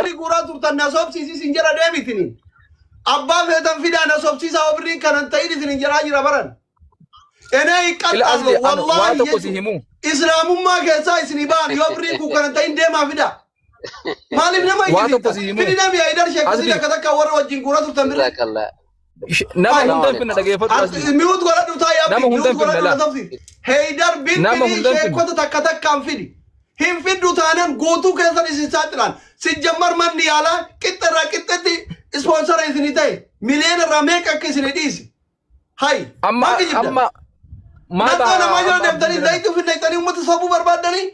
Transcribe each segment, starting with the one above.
gura turtan na sobsiisi sinjara deebitini abba feetan fida na sobsiisa obrin kanan ta'idi sinjara jira baran ene iqallalu wallahi islaamummaa keessa isini baan yobrin ku kanan ta'in deema fida maalif nama yidi fidi nabi aidar sheekh kadaka war wajin gura turtan bir nama hundan finna dhageeffatu miut gola duta ya nama hundan finna heydar bin sheekota takka fidi him fidu tanan gotu keessa isin saatiran sijamar man yala kitara kitati sponsor isini tay million ramek akisini dis hay amma ma ba na ma jara debtani daitu finna tani ummat sabu barbadani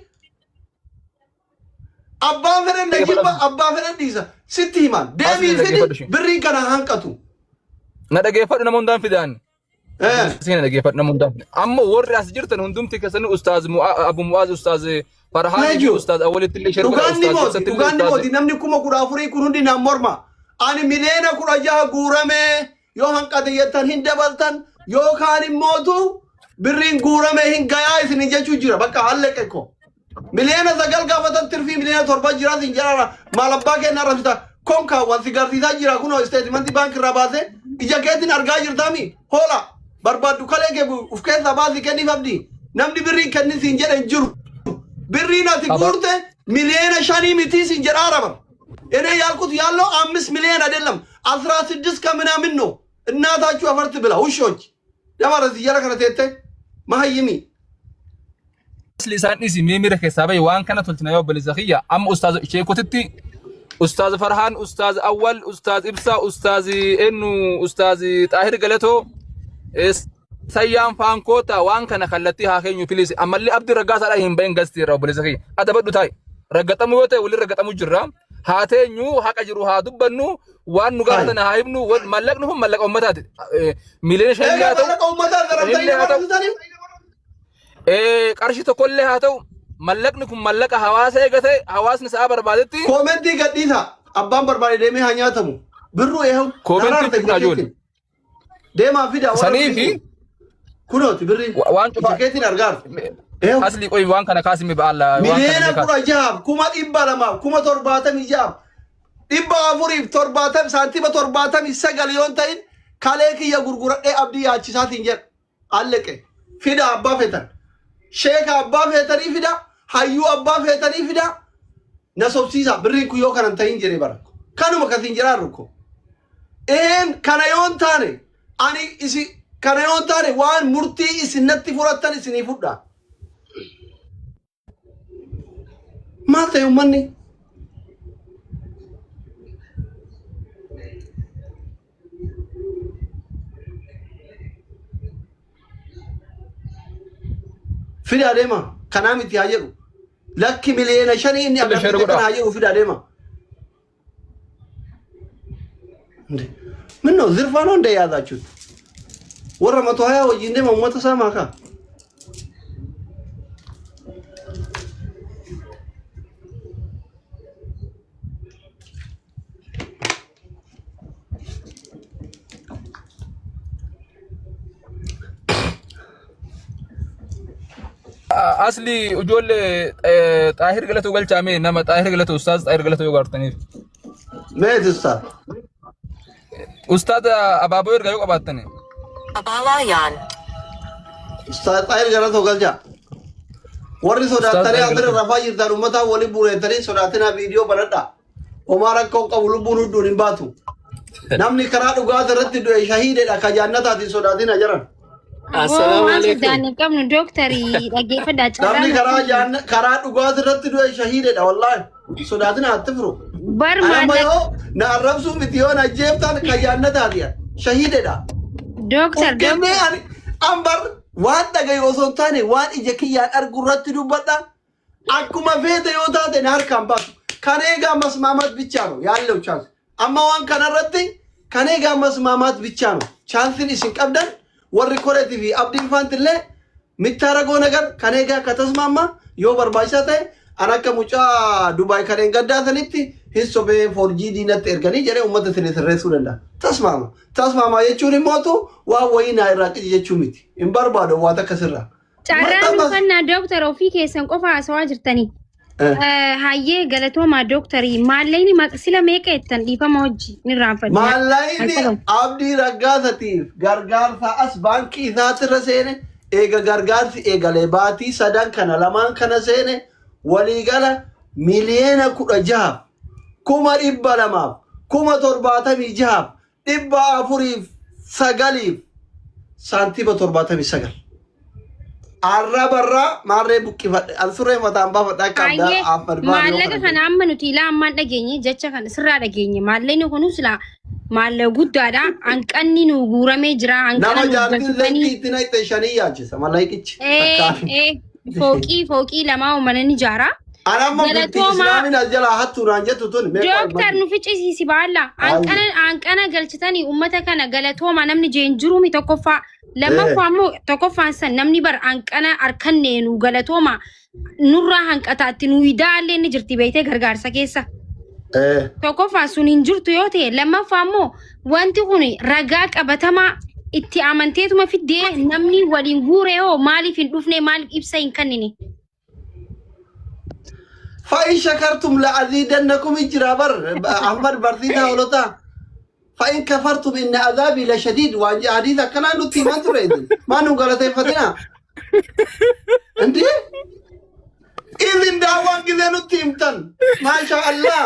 abba feren najiba abba feren disa sitti man demi fidi birri kana hankatu na dhageeffatu nama hundan fidan sina dhageeffatu nama hundan amma warri as jirtan hundumti kesan ustaz abu muaz ustaz farhan ustaz awwalit li sharba ustaz ugandi modi namni kuma kura afuri kurundi na morma ani milena kura jaha gurame yo hankate yetan hindabaltan yo kani motu birrin gurame hingaya isini jechu jira baka halleke ko milena zagal gafatan tirfi milena torba jira sinjara malabba ke na rafita konka wan sigarti jira kuno statement bank rabase ijaketin arga jirtami hola barbadu kaleke ufke sabazi keni fabdi namni birrin kenni sinjara jiru birrina tikurte milena shani miti sinjara araba ene yalkut yallo 5 ሚሊዮን አይደለም 16 ከምናምን ነው እናታችሁ አፈርት ብላ ውሾች ያማረዝ ይያረከረቴ ማህይሚ lisan isi mimire kesabay wan kana toltina yo balizakhiya am ustaz sheekotiti ustaz farhan ustaz awwal ustaz ibsa ustaz enu ustaz tahir galato sayyam fankota wan kana khallati ha kenyu please amalli abdi ragasa ala him ben gasti raw balizakhi adabadu tay ragatamu yote wali ragatamu jirra hatenyu haqa jiru ha dubbannu wan nugatana haibnu wal malaknuhum malak ummatat milene shayyato qarshi to kolle hataw malaknukum malaka hawasa egate hawasni sa barbadetti commenti gadisa abban barbade demi hanyatamu birru ehu commenti tajol dema fida sanifi kunoti birri wan jaketin argar asli koy wan kana kasimi ba alla wan kana kura jab kuma ibbalama kuma torbatam jab ibba afuri torbatam santima torbatam isagal yontain kaleki ya gurgura abdi ya chisatin jer alleke fida abba fetan sheikh abba fetani fida hayu abba fetani fida nasobsisa birri ku yo kanan tayin jere bara kanuma katin jeraruko kana yontane ani isi kana yontane wan murti isinatti furatan isini fudda mate umani fida dema kanamiti hajeru lakki miliyena shani inni abda hajeru fida dema ምነው ዝርፋ ነው እንደያዛችሁት ወረ 120 ወጂ እንደ መሞተ ሰማካ asli ujol tahir galato galchame nama tahir galato ustaz tahir galato yogartani meet ustaz ustad ababoy erga yo qabatane abalayan ustad tahir galato galja warri sodatare andar rafa jirtan ummata wali buretani sodatina video banada omara ko qabulu bunu dunin batu namni kara duga darati do shahide da ka jannata ti sodatina jaran assalamu alaikum dan kam no doctori dage fada chara namni kara duga darati do shahide da wallahi sodatina atfuru bar ma na arabsu mitiyon ajeftan ka jannata dia shahide da doctor gamne ambar wan daga yoson tane wan ijekiya argurati dubata akuma fete yotate nar kamba kanega masmamat bicha no yallo chance amma wan kanarati kanega masmamat bicha no chance ni isin qabdan warri koreti fi abdin fantille mitarago nagar kanega katasmama yo barbaisha tay anaka mucha dubai karen gaddatanitti hisobe 4G dinat ergani jere ummata tineresu danda tasmama yechuni moto wa wayna iraqi yechumiti imbarbado wa takasira charan fanna doctor ofi kesan qofa aswa jirtani hayyee galatoomaa dooktarii maallayni maqsila meeqa jettan dhiifama hojii ni raanfadha. Maallayni abdii raggaasatiif gargaarsa as baankii isaatirra seene eega gargaarsi eegalee baatii sadan kana lamaan kana seene waliigala miliyeena 16 kuma 200 kuma 76 dhibba 409 saantiima 79 arrabarra maarree buqqifadhe ansurree mataan baafadha akka adda afarbaa maallaqa kana amma nuti ilaa ammaan dhageenye jecha kana sirraa dhageenye maallayni kunus laa maallaqa guddaadha hanqanni nu guuramee jira nama jaartiin zayitii itti naqxe shanii yaachisa mallayqichi fooqii lamaa uummanni jaara anamma bitti islaamin as jalaa hattuudhaan jettu tun dooktar nu ficcisiisi baalla hanqana galchitanii uummata kana galatooma namni jeen jiruumi tokkoffaa lammaffaa ammoo tokkoffaan san namni bar hanqana harkannee nu galatooma nurraa hanqataatti nu idaallee ni jirti beeytee gargaarsa keessa tokkoffaa sun hin jirtu yoo ta'e lammaffaa ammoo wanti kun ragaa qabatamaa itti amanteetuma fiddee namni waliin guure yoo maaliif hin dhufne maaliif ibsa hin kannine فإن شكرتم لأزيدنكم إجرابر أحمد برثينا ولطا فإن كفرتم إن عذابي لشديد وأن حديثا كان نتي ما تريد ما نقول فتنا أنت إذن دعوان كذا نتي متن ما شاء الله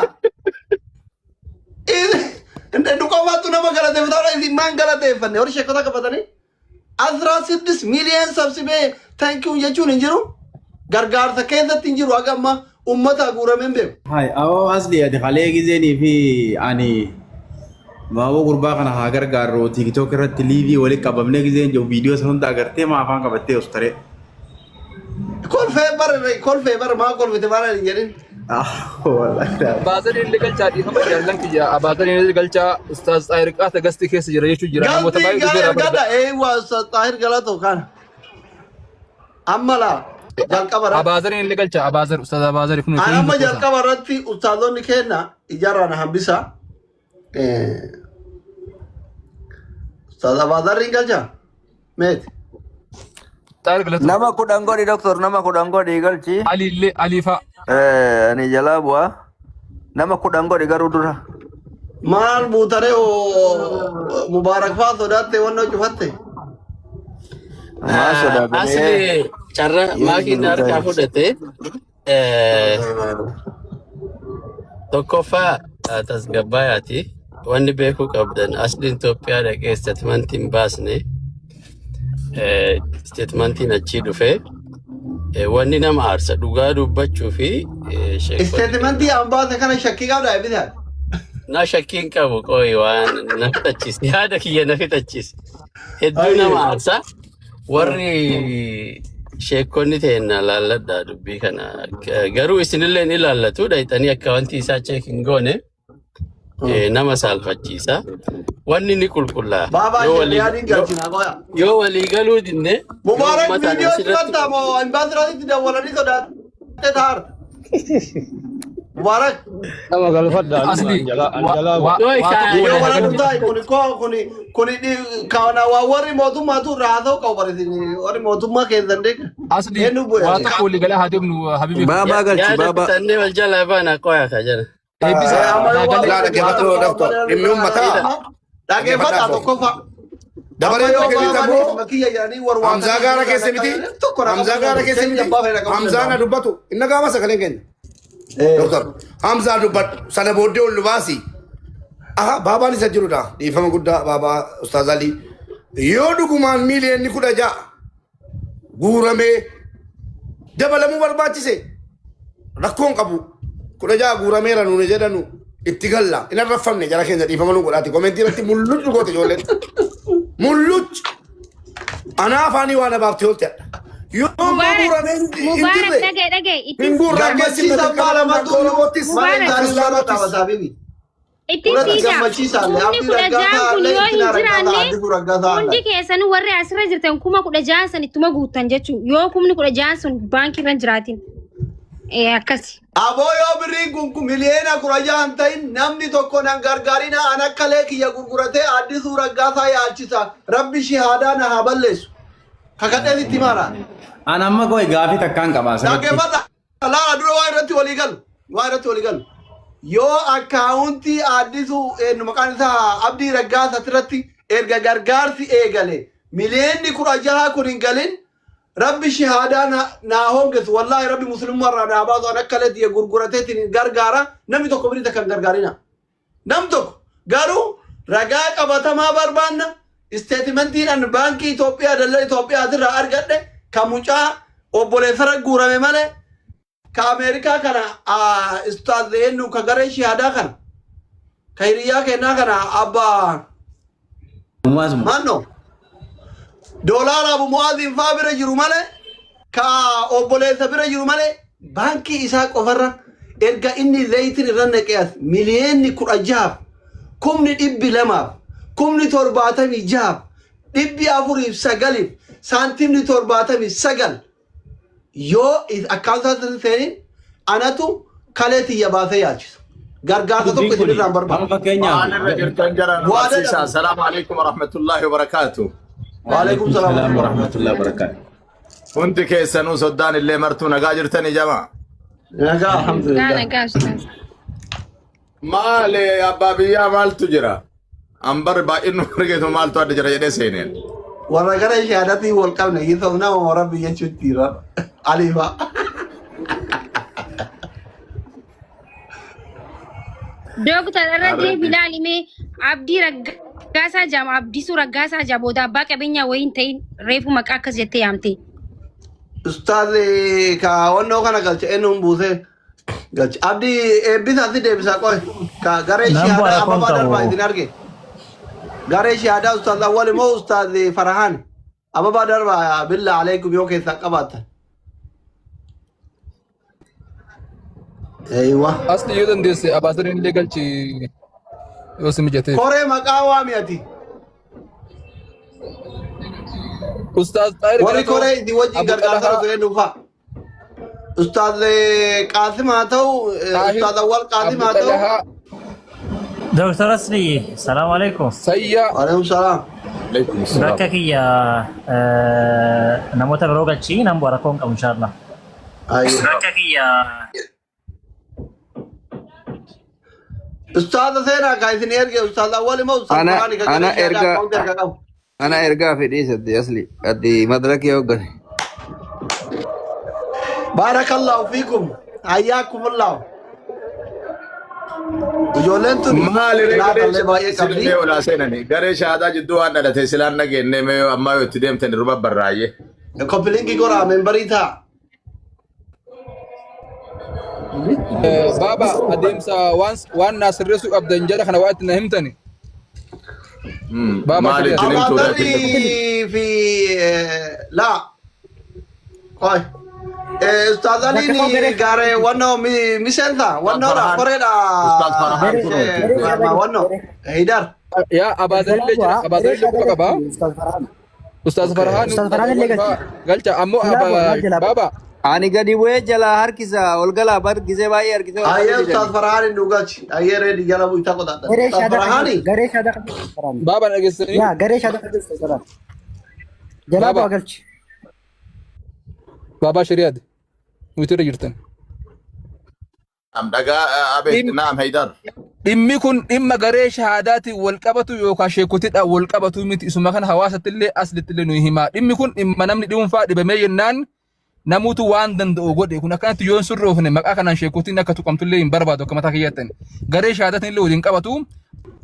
إذن أنت نقوماتنا ما قالت فتنا إذن ما قالت فتنا ورشة كذا كفتني أذرا 6 مليون سبسبه thank you يجون إنجرو غرغار ثكيزة تنجرو أقام ummata guuramen be hay awo asli adi khalegi zeni fi ani bawo gurba kana ha gargaaro tiktok irratti livi wali qabamne gizen jo video san hunda agarte ma afan qabatte ustare kol febar ma kol vitibara injerin wallahi bazan illegal chadi hama jallan kiya abazan illegal cha ustaz tahir qata gasti kes jira yechu jira mota bayu dubera gada wa ustaz tahir galato kan amala abazar illegal cha abazar ustaz abazar kunu anama jalqabarratti ustaazonni kenna ijarana hambisa ustaz abazar galcha met tahir galato nama kudangodi doktor nama kudangodi galchi alifa ani jalabwa nama kudangodi garudura mal butare o mubarak fa sodatte wonno cufatte asli cara makin dar ka fudate tokkofa tasgabbayati wanni beeku qabdan asli Itoophiyaa dhaqee statementiin baasne statementiin achi dhufe wanni nama aarsa dhugaa dubbachuu fi statementii ambaasa kana shakkii qabda bitaa na shakkiin qabu qoy waan nafitachis yaada kiyya nafitachis hedduu nama aarsa warri sheekonni teenna laalladha dubbii kana garuu isinillee ni laallatu dhayxanii akka wanti isaa cheek hin goone nama saalfachiisa wanni ni qulqullaa yoo walii galuu dinne mubarak video tirata mo ambassador dawalani sodaate tar mubarak sama galfadda yo wala mutai kuni di kawana wa wari moduma tu raado ka barisini wari moduma ke zande asli wa ta kuli gala hadim nu habibi baba galchi baba tanne wal jala bana koya ka jana ebisa la ke bato doctor immi ummata dage fata to kofa dabare yo ke tabo hamza gara ke semiti hamza gara ke semiti hamza na dubatu inna ga masa kalen ken doctor hamza dubat sana bodde ul libasi aha baba ni sajiruda ifama gudda baba ustaz ali yo duguman million ni kuda ja gurame dabalamu barbachise rakon qabu kuda ja gurame ranu ne jedanu ittigalla ina rafamne jara kenza ifama nu godati commenti ratti mulluj gote jolle mulluj ana fani wana babti holte yo gurame mubarak dage ingurra kesi sabala matulu botis ma tawasabibi hundi keessan warri asirra jirtan kuma 16 san ittuma guuttan jechuun yoo kumni 16 sun baankii irra jiraatin akkasi aboyo birri gunku miliyeena 16 ta'in namni tokko nan gargaarina an akka leekiyya gurgurate addisu raggaasaa yaachisa rabbi shahadaa na haa balleessu kakadheen itti mara anamma koy gaafi takkaan qaba dhaggeeffata la duro waa irratti waligal yoo akkaawuntii addisu maqaan isaa Abdii Raggaasa irratti erga gargaarsi eegale mileenni 16 kun hin galin rabbi shahaadaa naa hongesu wallahi rabbi muslimummaa irraa naa baasu an akka leetii gurgurateetiin gargaara namni tokko birita kan gargaarina nam tokko garuu ragaa qabatamaa barbaanna isteetimentiin an baankii Itoophiyaa daldala Itoophiyaa irraa argadhe kan mucaa obboleessa guurame malee ka Amerikaa kana ustaaz eenyu ka garee shahaadaa kana ka hiriyaa kennaa kana abba manno doolaara Abu Muaazin faa bira jiru malee ka obboleessa bira jiru malee baankii isaa qofarra erga inni zayitiin irra naqeas miliyeenni 16 kumni 200 kumni 76 409 saantimni 79 yoo akkaawuntiin seenin anatu kaleetii yabaasee yaachisa gargaarsa tokko isin irraan barbaada. Assalamu alaikum warahmatullahi wabarakatuh. Waalaikum salaam warahmatullahi wabarakatuh. Hundi keessanuu soddaan illee martuu nagaa jirtanii jamaa. Nagaa alhamdulillah. Nagaa ustaz. Maali abbaa biyyaa maaltu jira? Ambar baay'innu argeetu maaltu adda jira jedhee seeneen. Warra gara shahaadatii wal qabne hiisoo nama warra biyya chuttiira. Alifa. Doktor Arrajee Bilal mee Abdii Raggaasaa jama Abdiisuu Raggaasaa jabooda abbaa qabeenyaa wayiin ta'in reefu maqaa akkas jettee yaamte. Ustaaz ka wannoo kana galche eenyuun buusee galche Abdii eebbisaa si deebisaa qoy ka garee shahaadaa ababaa darbaa isin arge garee shahaadaa ustaaz awwal immoo ustaaz Farahaan ababaa darbaa billaa aleikum yoo keessaa qabaatan. Eeywa. Asli yoo dandeesse abaasiriin illee galchi yoo si mijatee. Koree maqaa waamiyati. Ustaaz Xaayir warri koree itti wajjin gargaarsa turee dhufa. Ustaaz Qaasim haa ta'u ustaaz Awwal Qaasim haa ta'u. Dr. Asli, Assalamu alaikum. Sayyaa. Waalaikum salaam. Bakka kiyya namoota biroo galchii nan bu'aa rakkoon qabu inshallah. Bakka kiyya Ustaz Sena ka isin erge Ustaz Awwal immoo Ustaz Qur'aani ka ana ergaa fedhii sadde asli addi madraki hoggane. Barakallahu fiikum hayyakumullah. Ijoolleen tun maali reegalee baay'ee qabdi. Olaa seenani garee shahaadaa jidduu waan dhalate silaan nageenne mee ammaa yoo itti deemtan irra barraayye. Koppilingi goraa membarii ta'a. Baba adeemsa waan naasirreessu qabdan jedha kana waa itti na himtani. Maali itti himtuu fi la qoy Ustaz Ali ni gare wano misensa wano da koreda wano Haidar ya abazalile jira abazalile qaba Ustaz Farhan galcha ammo baba Ani gadi bu'ee jalaa harkisa ol galaa bar gizee baay'ee harkisa. Ayyee Ustaz Farhaan dhugachi ayyee reedi jala bu'ita qotaata. Ustaz Farhaani garee shaadaa baba dhageessanii yaa garee shaadaa jala bu'aa galchi. Baba shari'aad mutira jirtan. Am dhagaa abeet naam Haydar. Dhimmi kun dhimma garee shahaadaatiin wal qabatu yookaan sheekotidhaan wal qabatu miti isuma kana hawaasatti illee aslitti illee nuyi himaa. Dhimmi kun dhimma namni dhuunfaa dhibamee jennaan namutu waan danda'u godhe kun akkanatti yoon surroofne maqaa kanaan sheekotiin akka tuqamtullee hin barbaadu akka mataa kiyyaatan garee shahaadaatiin illee waliin qabatu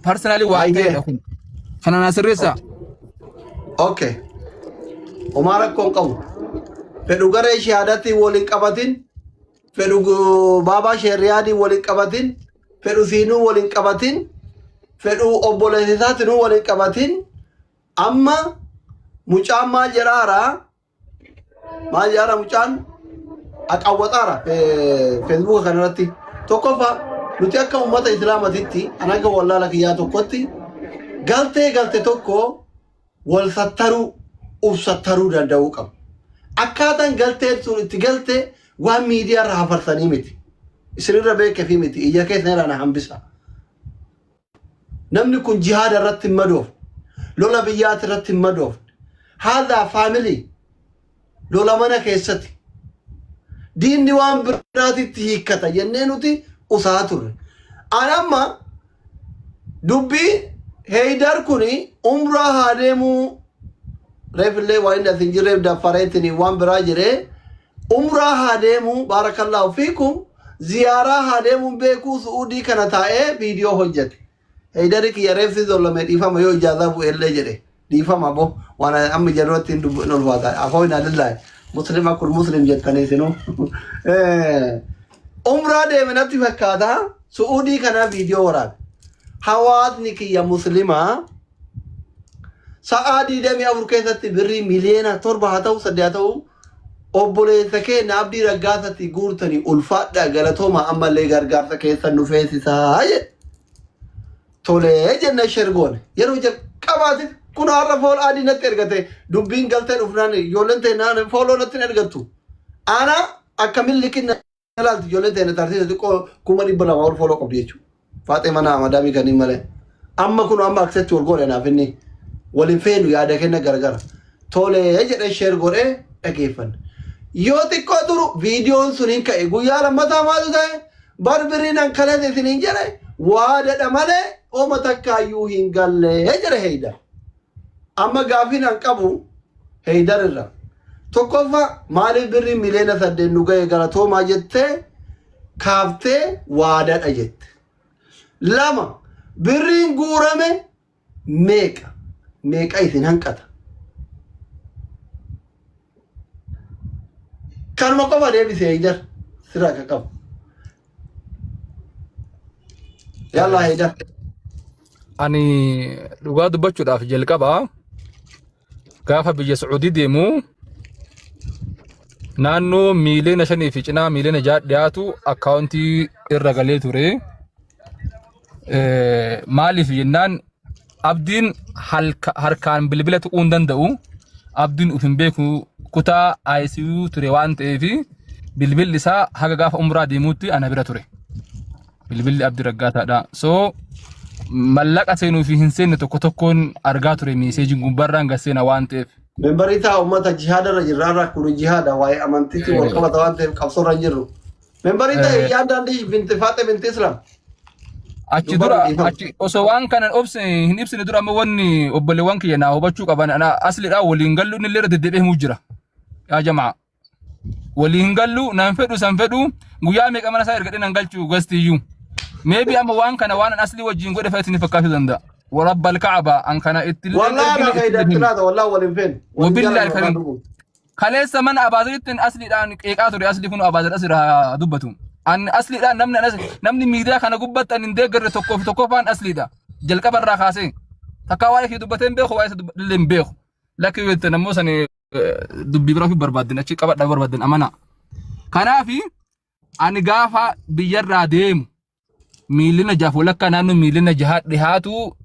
parsanaalii waan ta'edha kun kanaan asirreessa. Okay. Omar akkon qabu. Fedhu garee shahaadaatiin waliin qabatin fedhu baabaa shari'aatiin waliin qabatin fedhu siinuu waliin qabatin fedhu obboleessisaatiin waliin qabatin amma mucaan maal jedhaara maal jedhaara mucaan aqawwaxaara Facebook kanarratti tokkoffa nuti akka uummata islaamatitti an akka wallaala kiyyaa tokkotti galte tokko wal sattaruu uf sattaruu danda'uu qabu. Akkaataan galtee sun itti galte waan miidiyaa irraa hafarsanii miti. Isinirra beekee miti ija keessa irraa na hambisa. Namni kun jihaada irratti hin madoofne lola biyyaati irratti hin madoofne haadhaa faamilii lola mana keessatti diinni waan biraatitti hiikkata jennee nuti usaa turre. Anamma dubbii Heydar kuni umraa haa deemuu reefillee waa inni asin jirreef daffareettini waan biraa jiree umraa haa deemuu barakallahu fiikum ziyaaraa haa deemuun beekuu Suudii kana taa'ee viidiyoo hojjete. Heydari kiyya reefsi zollome dhiifama yoo ijaazaa bu'ellee jedhe dhiifama bo waan amma jarrotti hin dubbiin ulfaata afoo hin adillahi muslima kun muslim jettanii sinu umraa deeme natti fakkaata Suudii kana viidiyoo waraabe. Hawaasni kiyya muslimaa sa'aa 24 keessatti birrii miliyoona 7 haa ta'u 8 haa ta'u obboleessa keenya abdii raggaasatti guurtanii ulfaadhaa galatooma ammallee gargaarsa keessa nu feesisaa jedhe. Tolee jenna shergoone yeroo jalqabaati kun har'a fool adii natti ergate dubbiin galtee dhufnaan ijoolleen ta'e fooloo natti ergattu. Ana akkamiin liqinna ilaaltu ijoolleen ta'e tartiisa xiqqoo 200 fooloo qabdi jechuudha. Faaxee mana madamii kanneen malee. Amma kun amma aksetti wal godhe naaf inni waliin feenu yaada kenna gargara. Tolee jedhee sheer godhee dhageeffanne. Yoo xiqqoo turu viidiyoon sun hin ka'e guyyaa lammataa maaltu ta'e barbiriin hankalee isiniin jedhe waadadha malee ooma takkaayyuu hin galle jedhe Heydar. Amma gaafiin an qabu Heydar irra. Tokkoffaa maaliif birriin miliyoona 8 nu ga'e galatoomaa jettee kaaftee waadadha jette. Lama birriin guurame meeqa isin hanqata. Kanuma qofa deebise Heydar sirraa akka qabu. Yalla Heydar. Ani dhugaa dubbachuudhaaf jalqaba gaafa biyya Sacuudii deemu naannoo miliyoona 5 fi cinaa miliyoona 6 dhiyaatu akkaawuntii irra galee ture. Maaliif jennaan abdiin harkaan bilbila tuquu hin danda'u. Abdiin uf hin beeku kutaa ICU ture waan ta'eef bilbilli isaa haga gaafa umraa deemuutti ana bira ture. Bilbilli abdii raggaataadha. So mallaqa seenuu fi hin seenne tokko tokkoon argaa ture meeseejiin gubbarraan gasseena waan ta'eef. Membarii ta'a uummata jihaadarra jirraarraa kun jihaada waa'ee amantiitti wal qabata waan ta'eef qabsoorra hin jirru. Membarii ta'e yaadaan binti Faaxee binti Islaam. Achi dura achi osoo waan kanan hin ibsine dura amma wanni obboleewwan kiyya naa hubachuu qaban ana asliidhaa waliin gallu inni illee deddeebi'ee himuu jira. Yaa jamaa waliin gallu nan fedhu san fedhu guyyaa meeqa mana isaa ergadhee nan galchuu gastiyyuu. Maybe amma waan kana waan asli wajjin godhe fa'aatini fakkaatu danda'a. Warabbal Ka'aba an kana itti wallahi ana fayyadatilaa wallahi waliin fen. Wabillahi karim. Kaleessa mana abaaziritti asliidhaan qeeqaa ture asli kun abaazir asirra dubbatu. An asliidhaan namni miidiyaa kana gubbattan hin deeggarre tokkoffaan asliidha. Jalqabarraa kaasee takkaa waa'ee kee dubbateen beeku waa'ee illee hin beeku. Lakki weette nammoo sani dubbii biraa fi barbaadden achi qabadhaa barbaadden amana. Kanaafi ani gaafa biyyarraa deemu miliyoona 6 walakkaa naannoo miliyoona 6 dhihaatu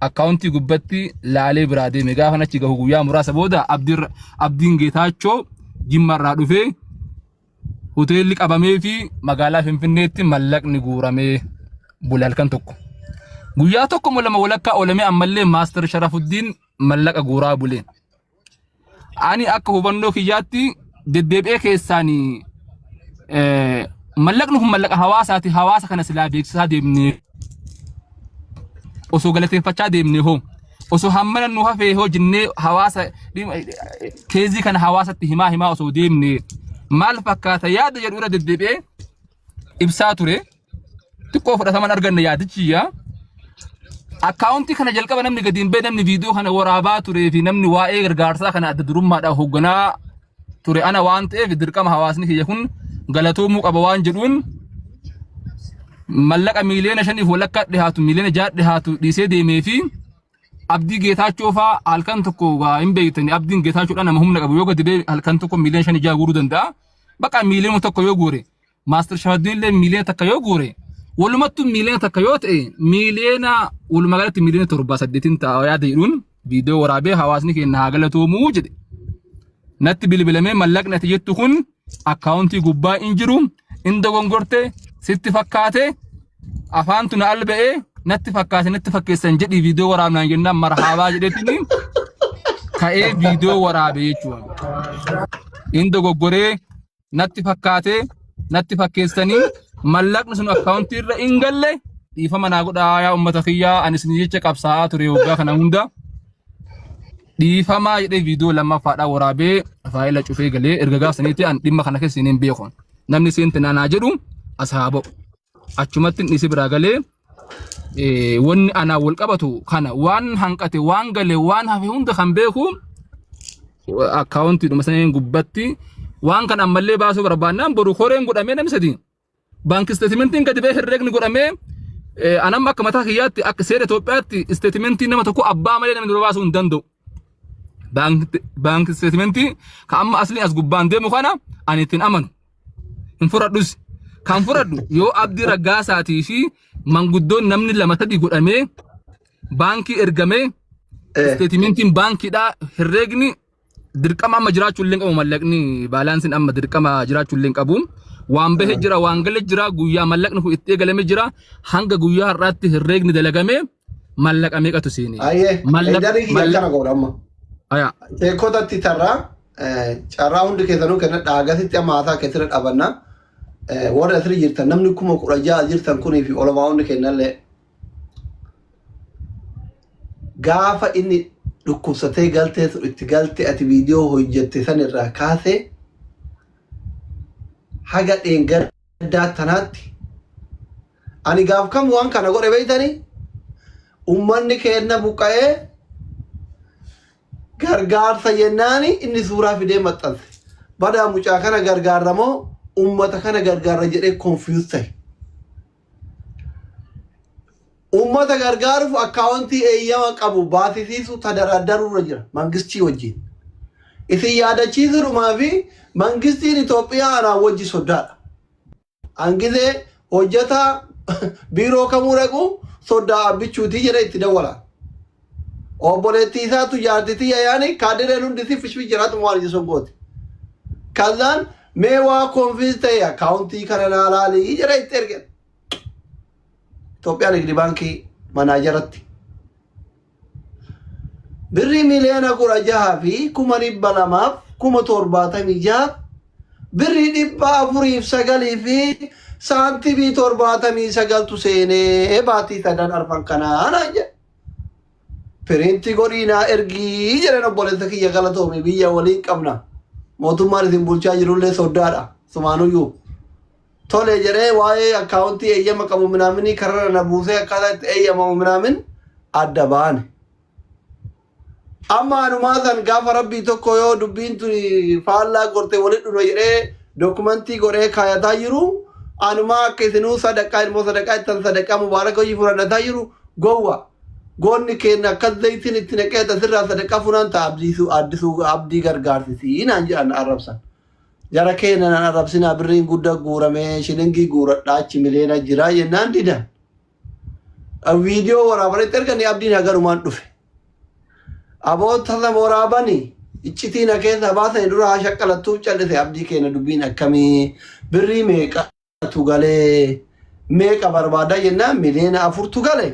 akkaawuntii gubbatti laalee biraa deeme gaafa nachi gahu guyyaa muraasa booda abdiin Geetaachoo Jimmarraa dhufee hoteelli qabamee fi magaalaa Finfinneetti mallaqni guuramee bule halkan tokko. Guyyaa tokko moo lama walakkaa oolamee ammallee Maaster Sharafuddin mallaqa guuraa bule. Ani akka hubannoo kiyyaatti deddeebi'ee keessaanii mallaqni kun mallaqa hawaasaati. Hawaasa kana silaa beeksisaa deemnee osoo galateeffachaa deemnee hoo osoo hammana nu hafee hoo jennee hawaasa keezii kana hawaasatti himaa osoo deemnee maal fakkaata yaada jedhu irra deddeebi'ee ibsaa ture. Xiqqoo fudhataman arganne yaadichiyya. Akkaawuntii kana jalqaba namni gadi hin bee namni viidiyoo kana waraabaa turee fi namni waa'ee gargaarsaa kana adda durummaadhaan hoogganaa ture ana waan ta'eef dirqama hawaasni kiyya kun galatoomuu qaba waan jedhuun mallaqa miliyoona 5 walakkaa dhihaatu miliyoona 6 dhihaatu dhiisee deemee fi abdii Geetaachoo fa'aa halkan tokko hin beektani. Abdiin Geetaachoodhaan nama humna qabu yoo gadi bee halkan tokko miliyoona 5 6 guuruu danda'a. Baqa miliyoona tokko yoo guure Maaster Sharafuddin illee miliyoona takka yoo guure walumattuu miliyoona takka yoo ta'e miliyoona walumaa galatti miliyoona 7 8 ta'a yaada jedhuun viidiyoo waraabee hawaasni keenya haa galatoomuu jedhe. Natti bilbilamee mallaqni ati jettu kun akkaawuntii gubbaa hin jiru hin dogongorte sitti fakkaate afaantu na alba'ee natti fakkaate natti fakkeessan jedhii viidiyoo waraabnaan jennaan marhaabaa jedheetini ka'ee viidiyoo waraabee jechuudha. Hin dogoggoree natti fakkeessanii mallaqni sun akkaawuntii irra hin galle dhiifama naa godhaa yaa uummata kiyyaa ani isin jecha qabsaa'aa ture waggaa kana hunda dhiifamaa jedhee viidiyoo lammaffaadhaa waraabee faayila cufee galee erga gaafsaniitti an dhimma kana keessa hin beekon namni seente naanaa jedhu asaabo achumatti dhisi biraa galee wanni ana wal qabatu kana waan hanqate waan galee waan hafe hunda kan beeku akkaawuntii dhuma saneen gubbatti waan kan ammallee baasuu barbaannaan boru koreen godhamee namni sadii baankii isteetimentiin gadi bee herreegni godhamee anam akka mataa kiyyaatti akka seera Itoophiyaatti isteetimentiin nama tokko abbaa malee namni dura baasuu hin danda'u. Baankii isteetimentii ka amma asli as gubbaan deemu kana ani ittiin amanu hin fudhadhus kan fudhadhu yoo Abdii Raggaasaatii fi manguddoon namni lama sadii godhamee baankii ergamee isteetimentiin baankiidhaa herreegni dirqama amma jiraachuu illee qabu mallaqni baalaansiin amma dirqama jiraachuu illee qabu waan bahe jira waan gale jira guyyaa mallaqni kun itti eegalame jira hanga guyyaa har'aatti herreegni dalagamee mallaqa meeqatu seeni kana godhamma teekotatti tarraa carraa hundi keessanuu kenna dhaagasitti amma haasaa keessatti dhabanna warra asirra jirtan namni 16,000 jirtan kunii fi olamaa hundi kennallee gaafa inni dhukkubsatee galtee itti galtee ati viidiyoo hojjette san irraa kaasee haga dheengaddaa tanaatti ani gaaf kam waan kana godhe beeytanii ummanni kenna buqqa'ee gargaarsa jennaani inni suuraa fidee maxxanse badaa mucaa kana gargaaramoo ummata kana gargaara jedhee confuse ta'e ummata gargaaruuf akkaawuntii eeyyama qabu baasisiisu tadaradarurra jira mangistii wajjin isin yaadachiisuudhumaa fi mangistiin Itoophiyaa anaa wajji soddaadha hangizee hojjetaa biiroo kamuu dhaqu soddaa abbichuutii jedhe itti dawwalaan obboleettii isaatu jaartitii yaani kaadireen hundi si fishfi jiraatu waan jisun gooti kazaan mee waa konfiis ta'e akkaawuntii kana naalaalii jedhe itti ergen Itoophiyaa Nigdi Baankii manaajaratti birrii miliyoona 16 fi 2,276 birrii 409 fi saantibii 79 seenee baatii sadan arfan kanaan jedhe piriinti godhiinaa ergii jedhan obboleessa kiyya galatoome biyya waliin qabna mootummaan isin bulchaa jirullee soddaadha sumaanuyyuu tole jedhee waa'ee akkaawuntii eeyyama qabu minaaminii karara na buusee akkaataa itti eeyyamamu minaamin adda baane amma anumaa san gaafa rabbii tokko yoo dubbiin tun faallaa gorte walit dhuno jedhee dokumentii godhee kaayataa jiru anumaa akka isinuu sadaqaa ilmoo sadaqaa ittan sadaqaa mubaaraka hojii fudhannataa jiru gowwa goonni keenya akkas zaytiin itti naqee tasirraa sadaqaa funaan ta'a abdii gargaarsisii naan jedhan arrabsan jara keenya naan arrabsinaa birriin guddaa guuramee shilingii guuradhaa achi miliyoona jiraa jennaan didan viidiyoo waraabanitti erganii abdiin hagarumaan dhufe aboota sama waraabanii iccitiina keessa baasanii dura haa shaqqalattuuf callise abdii keenya dubbiin akkamii birrii meeqatu galee meeqa barbaadaa jennaan miliyoona 4tu galee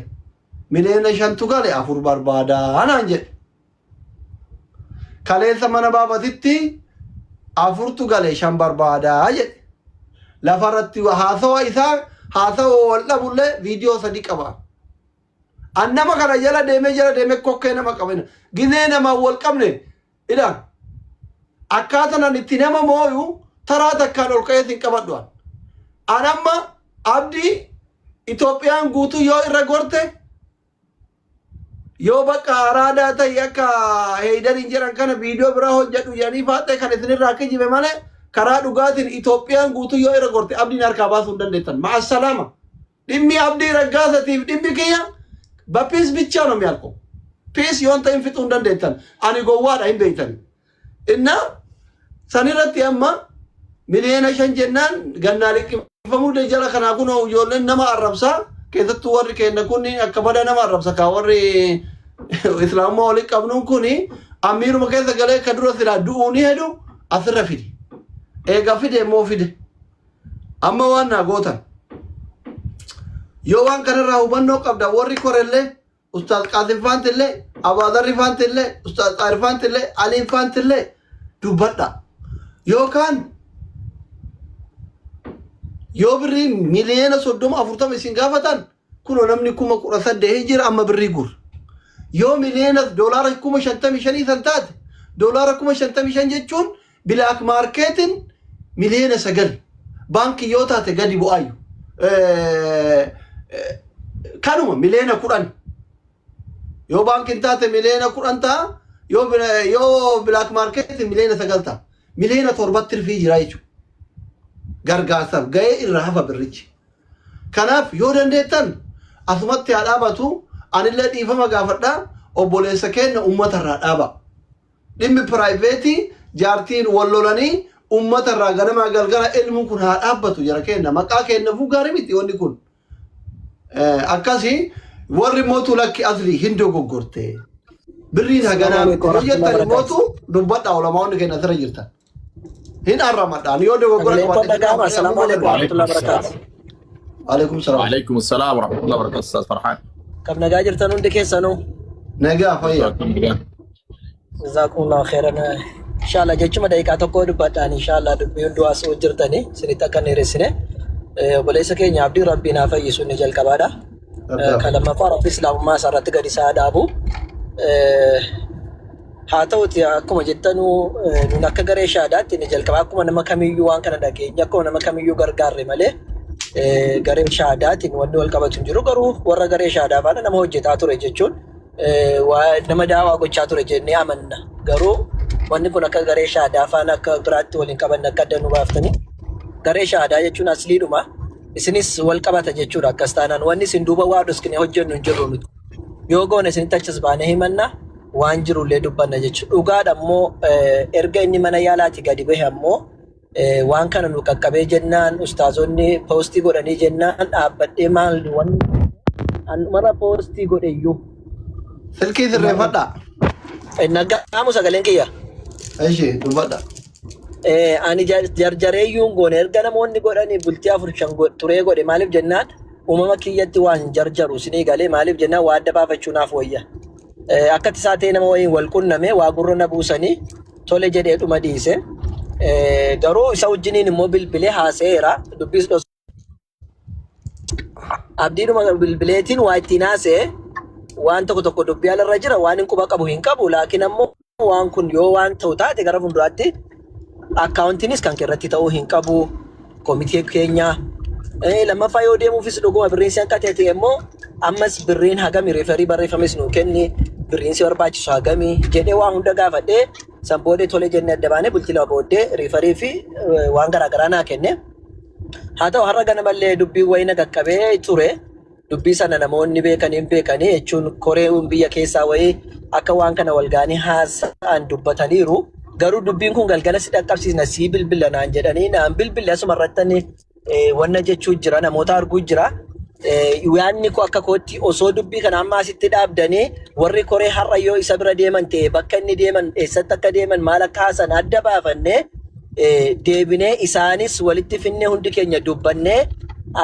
miliyoona 5tu galee 4 barbaadaa naan jedhe kaleessa mana baabatitti 4tu galee 5 barbaadaa jedhe lafarratti haasawa isaa haasawa wal dhabullee viidiyoo 3 qaba annama kana jala deemee kokkee nama qabena gizee nama wal qabne idan akkaatanan itti nama mooyu taraa takkaan ol ka'ee sin qabadhuan anamma abdii Itoophiyaan guutuu yoo irra gorte yoo bakka araadaa ta'e akka heydariin jedhan kana viidiyoo biraa hojjedhu jedhanii faaxee kan isinirraa kijibe malee karaa dhugaatiin Itoophiyaan guutuu yoo irra gorte abdiin harkaa baasuu hin dandeettan ma'assalaama dhimmi abdii raggaasatiif dhimmi kiyya በፒስ ብቻ ነው የሚያልቀው ፒስ የሆንተ እንፍጡ እንደንደተን አኒ ጎዋዳ እንበይተን እና ሰኒረት ያማ ሚሊዮን ሸንጀናን ገና ልቅ ፈሙደ ጀራ ከናኩ ነው ይወለን ነማ አረብሳ ከዘቱ ወር ከነኩኒ አከበደ ነማ አረብሳ ካወር እስላሙ ወል ቀብኑን ኩኒ አሚሩ መከዘ ገለ ከድሮ ስላ ዱኡኒ ሄዱ አስረፊዲ ኤጋፊደ ሞፊደ አማዋና ጎታ Yowan kanarraa hubannoo qabda warri korellee ustaaz qaasifaantillee abaadarrifaantillee ustaaz qaarifaantillee aliinfaantillee dubbadha yookaan Yoo birrii miliyoona 30-40 isin gaafatan kunoo namni 18,000 jira amma birrii gur. Yoo miliyoona doolaara 55,000 san taate doolaara 55,000 jechuun bilaak maarkeetiin miliyoona 9 baankii yoo taate gadi bu'aayu. Kanuma miliyoona 10 yoo baankiin taate miliyoona 10 ta'a yoo bilaak maarkeetiin miliyoona 9 ta'a. Miliyoona 7 tirfii jira jechuudha. Gargaarsaaf ga'ee irraa hafa birrichi. Kanaaf yoo dandeettan asumatti haa dhaabatu anillee dhiifama gaafadhaa obboleessa keenya uummatarraa dhaaba. Dhimmi piraayiveetii jaartiin wal lolanii uummatarraa ganamaa galgala ilmuun kun haa dhaabbatu jara keenya maqaa keenyaafuu gaarii miti wanni kun. Akkasii warri mootuu lakki asli hin dogoggorte. Birriin haganaa yoo jettan mootuu dubbadhaa olamaa'onni keenya asirra jirtan. هنا الرمضان يودو وقولك السلام عليكم ورحمة الله وبركاته. عليكم السلام. وعليكم السلام ورحمة الله وبركاته أستاذ فرحان. كم نجاجر تنون دكي سنو؟ نجا فيا. جزاكم الله خيرا. إن شاء الله جيتش ما دايك أتوقع دبتان إن شاء الله دبيون دوا سوجر تاني سنتا كان يرسنه. وليس كي نعبد ربنا فيسون نجال كبارا. كلام فارق الإسلام ما صارت تقدر يساعد أبو. haa ta'uti akkuma jettanu nun akka garee shaadaatti ni jalqaba akkuma nama kamiyyuu waan kana dhageenya akkuma nama kamiyyuu gargaarre malee garee shaadaatiin wanni wal qabatu hin jiru garuu warra garee shaadaa faana nama hojjetaa ture jechuun nama daawaa gochaa ture jennee amanna garuu wanni kun akka garee shaadaa faana akka biraatti waliin qaban akka adda nu baaftanii garee shaadaa jechuun asliidhuma isinis wal qabata jechuudha akkas taanaan wanni isin duuba waa dhuskine hojjennu hin jirru nuti yoo goone isinitti achas baanee himanna waan jirullee dubbanna jechuudha. Dhugaadha immoo erga inni mana yaalaatti gadi bahe ammoo waan kana nu qaqqabee jennaan ustaazonni poostii godhanii jennaan dhaabbadhee maal mara poostii godheyyuu. Silkii sirreeffadhaa. Nagaamu sagaleen kiyya. Ishee dubbadha. Ani jarjareeyyuun goone erga namoonni godhanii bultii 4-5 turee godhe maaliif jennaan uumama kiyyatti waan jarjaru isinii galee maaliif jennaan waa adda baafachuunaaf wayya. Akka isaa ta'e nama wayiin wal qunname waa gurra na buusanii tole jedhee dhuma dhiise. Garuu isa wajjiniin immoo bilbilee haaseera dubbis dhos. Abdiidhuma bilbileetiin waa ittiin haasee waan tokko dubbii alarra jira waan hin quba qabu hin qabu laakiin ammoo waan kun yoo waan ta'u taate gara fuulduraatti akkaawuntiinis kan irratti ta'uu hin qabu koomitii keenya. Lammaffaa yoo deemuufis dhuguma birriin si hanqatee ta'e immoo ammas birriin hagami reefarii barreeffames nu kenni birriin si barbaachisu hagami jedhee waan hunda gaafadhee san boodee tole jennee adda baanee bultii lama booddee reefarii fi waan garaagaraa naa kenne. Haa ta'u har'a ganamallee dubbii wayina qaqqabee ture dubbii sana namoonni beekanii jechuun koreewwan biyya keessaa wayii akka waan kana walgaanii haasa'an dubbataniiru garuu dubbiin kun galgala si dhaqqabsiisna sii bilbila naan jedhanii naan bilbila asuma irratti wanna jechuu jira namoota arguu jira. Yaanni ko akka kootti osoo dubbii kana amma asitti dhaabdanii warri koree har'a yoo isa bira deeman ta'e bakka inni deeman eessatti akka deeman maal akka haasan adda baafannee deebinee isaanis walitti finnee hundi keenya dubbannee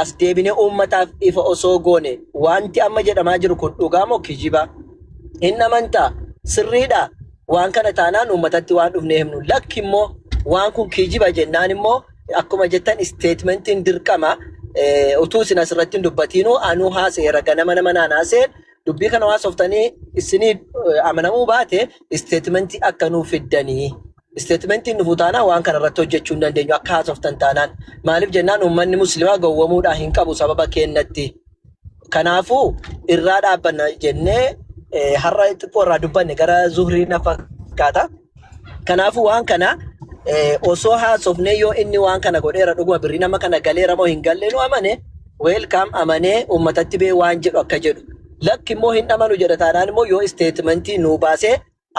as deebinee uummataaf ifa osoo goone wanti amma jedhamaa jiru kun dhugaa moo kijiba hin amantaa sirriidha waan kana taanaan uummatatti waan dhufnee himnu lakki immoo waan kun kijiba jennaan immoo akkuma jettan isteetmentiin dirqama. Utuu isin asirratti dubbatiinuu anuu haaseera ganama nama naan haaseen dubbii kana haasoftanii isinii amanamuu baate isteetmentii akka nuu fiddanii isteetmentiin nufu taanaan waan kana irratti hojjechuu hin dandeenyu akka haasoftan taanaan maaliif jennaan uummanni musliimaa gowwamuudhaa hin qabu sababa keenyatti kanaafuu irraa dhaabbanna jennee har'a xiqqoo irraa dubbanne gara zuhrii na fakkaata kanaafuu waan kana. Osoo haasofnee yoo inni waan kana godheera dhuguma birrii nama kana galeera moo hin galle nu amane welcome amanee uummatatti bee waan jedhu akka jedhu lakki immoo hin amanu jedha taanaan immoo yoo isteetmentii nu baasee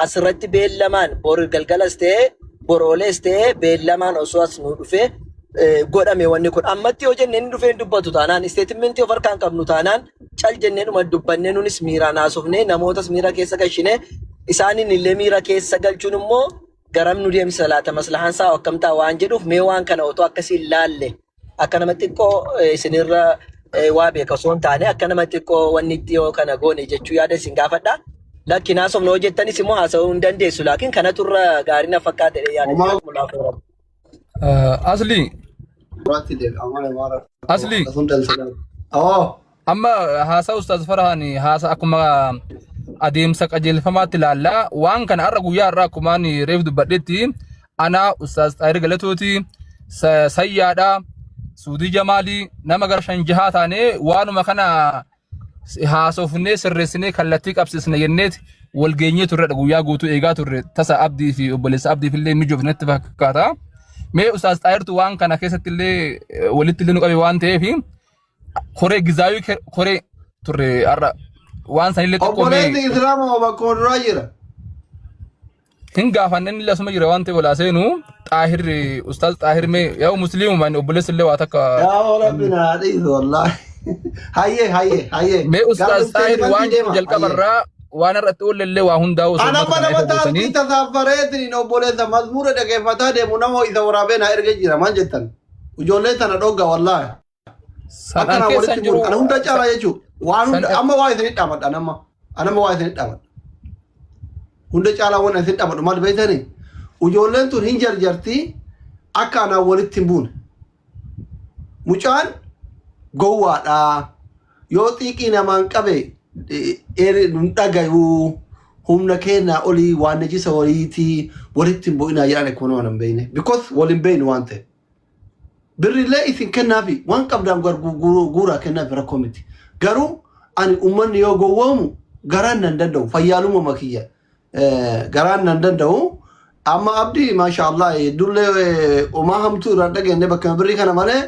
asirratti beellamaan bor galgalas ta'ee boroolees ta'ee beellamaan osoo as nu dhufee godhame wanni kun ammatti yoo jennee inni dhufee dubbatu taanaan isteetmentii of harkaan qabnu taanaan cal jennee dhuma dubbannee nunis miiraan haasofnee namootas miira keessa galchinee isaaniin illee miira keessa galchuun immoo garam nu deemsa laata maslahaan isaa akkamtaa waan jedhuuf mee waan kana otoo akkasiin laalle akka nama xiqqoo isinirra waa beeka osoo hin taane akka nama xiqqoo wanni itti yoo kana goone jechuu yaada isin gaafadha. Lakkiin haasofna hojjettanis immoo haasa'uu hin dandeessu laakiin kanatu irra gaarii na fakkaate yaada. Asli Asli. Oh. Amma haasaa Ustaaz Farhaan haasaa akkuma adeemsa qajeelfamaatti ilaalla. Waan kana har'a guyyaa irraa akkuma reef dubbadhetti ana Ustaaz Xaahir Galatooti Sayyaadha Suudii Jamaalii nama gara 5 jahaa taane waanuma kana haasofnee sirreessinee kallattii qabsiisne yenneeti wal geenyee turre guyyaa guutuu eegaa turre tasa Abdii fi obboleessa Abdii fillee mijoofnetti fakkaata. Mee Ustaaz Xaahirtu waan kana keessatti illee walitti illee nu qabe waan ta'eef koree gizaawi koree turre har'a waan sanillee tokkomee obboleessi Islaama bakkoon duraa jira. Hin gaafanneen illee asuma jira waan ta'e walaa seenu Xaahir Ustaaz Xaahir mee yaa musliimuma obboleessi illee waa takka yaa rabbina dhiisu wallahi. Hayyee. Mee Ustaaz Xaahir waan jalqabarraa waan irratti oollee waa hundaa osoo ana mana mataatti tasaffareetiin obboleessa mazmuura dhageeffataa deemu nama isa waraabee na erga jira maal jettan ijoollee tana dhogga wallahi. Sanan keessan jiru ana hunda caalaa jechuudha. Waan hunda amma waa isin dhaamadha anama waa isin dhaamadha. Hunda caalaa waan isin dhaamadhu maal beektanii? Ijoolleen tun hin jarjartii akka anaa walitti hin buune. Mucaan gowwaadha. Yoo xiiqii namaan qabe dhagayuu humna keenna olii waan najisa waliiti walitti hin bu'inaa jedhan akkuma nama hin beekne. Because waliin beeknu waan ta'e. Birrillee isin kennaafi waan qabdaan guuraa kennaafi rakkoo miti. Garuu ani uummanni yoo gowwoomu garaan nan danda'u fayyaaluma makiyya garaan nan danda'u. Amma Abdii maasha Allah dullee omaa hamtuu irraan dhageenye bakka birrii kana malee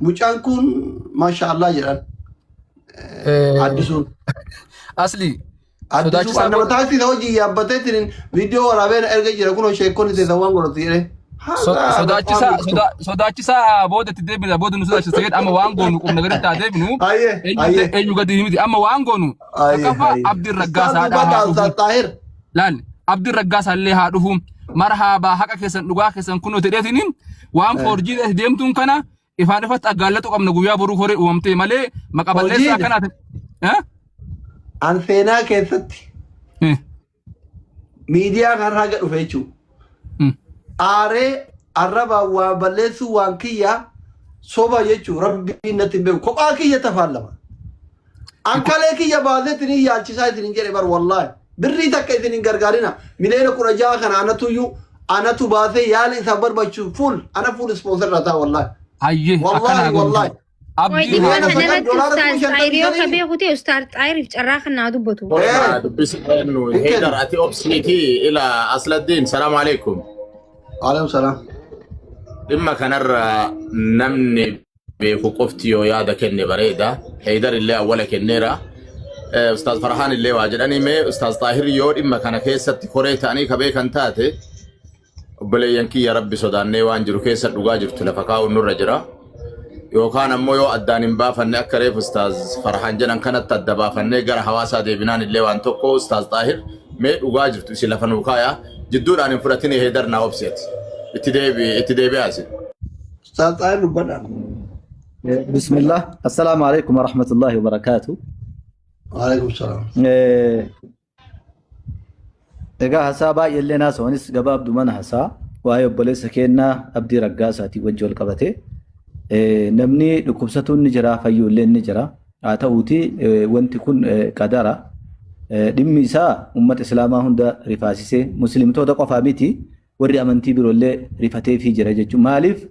mucaan kun maasha Allah jedhan. Addisuun. Asli. Addisuun nama taasisa hojii yaabbateetiin viidiyoo waraabeen erga jira kun sheekonni teessan waan godhatu jedhee. Sodaachisaa booda itti deebina booda nu sodaachisa jedha amma waan goonu qubna gadi taa deebinu eenyu gadi miti amma waan goonu qafa Abdiin Raggaasaa laal Abdiin Raggaasaa illee haa dhufu marhaabaa haqa keessan dhugaa keessan kunoo jedheetiin waan foorjii deemtuun kana ifaan ifatti aggaallatu qabna guyyaa boruu horee uumamtee malee maqaballeessaa kanaati. An seenaa keessatti miidiyaa kanarraa gad dhufe jechuudha. Aaree arraba waa balleessu waan kiyya soba jechuun rabbiin natti hin beeku kophaa kiyya tafaallama. Ankalee kiyya baaseetiin yaalchisaa isin jedhe bar wallahi birrii takka isin hin gargaarina mileena 16 kana anatu baasee yaala isa barbaachisu full ana full sponsor irraa ta'a wallahi. Hayyee wallahi. Abdii waan kanarratti Ustaaz Xaahir yoo ka beekuti Ustaaz Xaahiriif carraa kanaa dubbatu. dubbisnu heydar ati obsniti ila Asladdiin salaamu alaikum. Alaikum salaam. Dhimma kanarra namni beeku qofti yoo yaada kenne bareeda. Heydar illee awwala kenneera. Ustaaz Farhaan illee waa jedhanii mee Ustaaz Xaahir yoo dhimma kana keessatti koree ta'anii ka beekan taate obboleeyyan kiyya rabbi sodaannee waan jiru keessa dhugaa jirtu lafa kaa'uun nurra jira. Yookaan ammoo yoo addaan hin baafanne akka reef Ustaaz Farhaan jedhan kanatti adda baafannee gara hawaasaa deebinaan illee waan tokko Ustaaz Xaahir mee dhugaa jirtu isin lafa nuu kaaya jidduudhaan hin fudhatine heedar naa obseeti. Itti deebi'aa isin. Ustaaz Xaahir dubbadha. Bismillah. Assalaamu alaikum wa rahmatullahi wa barakatuh. Wa alaikum salaam. Egaa haasaa baay'eellee naasoonis gabaabduu mana haasaa waa'ee obboleessa keenyaa Abdii Raggaasaatii wajji wal qabate. Namni dhukkubsatuun ni jira fayyuullee ni jira. Haa ta'uuti wanti kun qadara. Dhimmi isaa uummata Islaamaa hunda rifaasisee muslimtoota qofaa miti warri amantii biroollee rifatee fi jira jechuudha. Maaliif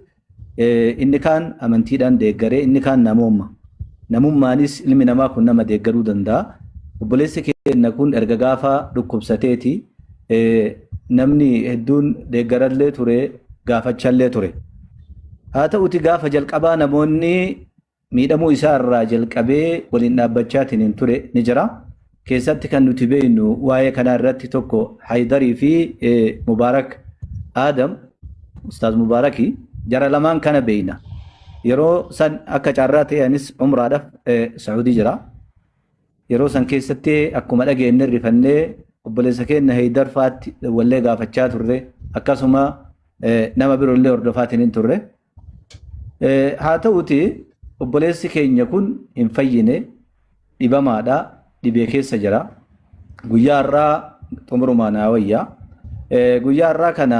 inni kaan amantiidhaan deeggaree inni kaan namoomma. Namummaanis ilmi namaa kun nama deeggaruu danda'a. Obboleessi keenya kun erga gaafa dhukkubsateeti namni hedduun deeggarallee ture gaafachallee ture. Haa ta'uuti gaafa jalqabaa namoonni miidhamuu isaa irraa jalqabee waliin dhaabbachaatiin ture ni jira. Keessatti kan nuti beeknu waa'ee kanaa irratti tokko Haydarii fi Mubaarak Adam Ustaaz Mubaaraki jara lamaan kana beekna. Yeroo san akka carraa ta'anis umraadhaaf Saudi jira. Yeroo san keessatti akkuma dhageenye rifannee obboleessa keenya Haydar faatti wallee gaafachaa turre akkasuma nama biroollee hordofaatiin turre. Haa ta'uuti obboleessi keenya kun hin fayyine dhibamaadha. Dhibee keessa jira. Guyyaa irraa xumurumaan wayyaa. Guyyaa irraa kana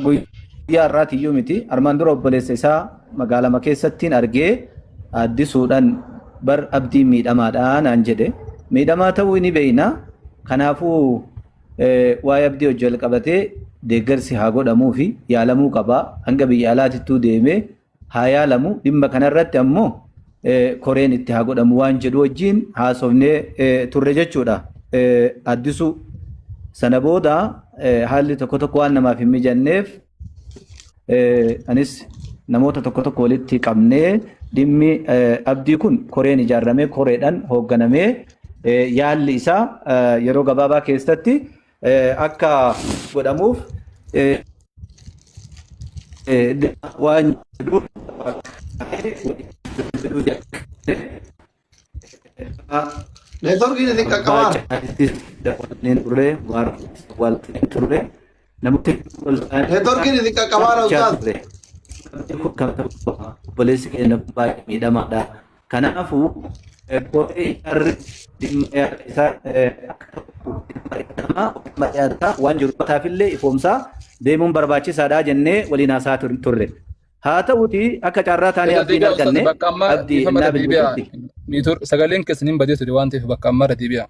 guyyaa irraati iyyuu miti. Armaan dura obboleessa isaa magaalama keessattiin argee addisuudhaan bar abdiin miidhamaadhaan aan jedhe miidhamaa ta'uu ni beeyna kanaafuu waa'ee abdii hojii wal qabatee deeggarsi haa godhamuu fi yaalamuu qaba hanga biyya alaatittuu deemee haa yaalamu dhimma kanarratti ammoo koreen itti haa godhamu waan jedhu wajjiin haasofnee turre jechuudha addisu sana booda haalli tokko tokko waan namaaf hin mijanneef anis namoota tokko tokko walitti qabnee dhimmi abdii kun koreen ijaarramee koreedhaan hoogganamee yaalli isaa yeroo gabaabaa keessatti akka godhamuuf waan Networkiin isin qaqqabaan. Networkiin isin qaqqabaan Ustaaz. Obboleessi keenya baay'ee miidhamaadha. Kanaafuu koree waan jiru mataafillee ifoomsaa deemuun barbaachisaadha jennee waliin haasaa turre. Haa ta'uti akka carraa taanee abdiin arganne abdii innaa bilbilutti. Sagaleen keessan hin badee ture waan ta'eef bakka ammaa irra deebi'a.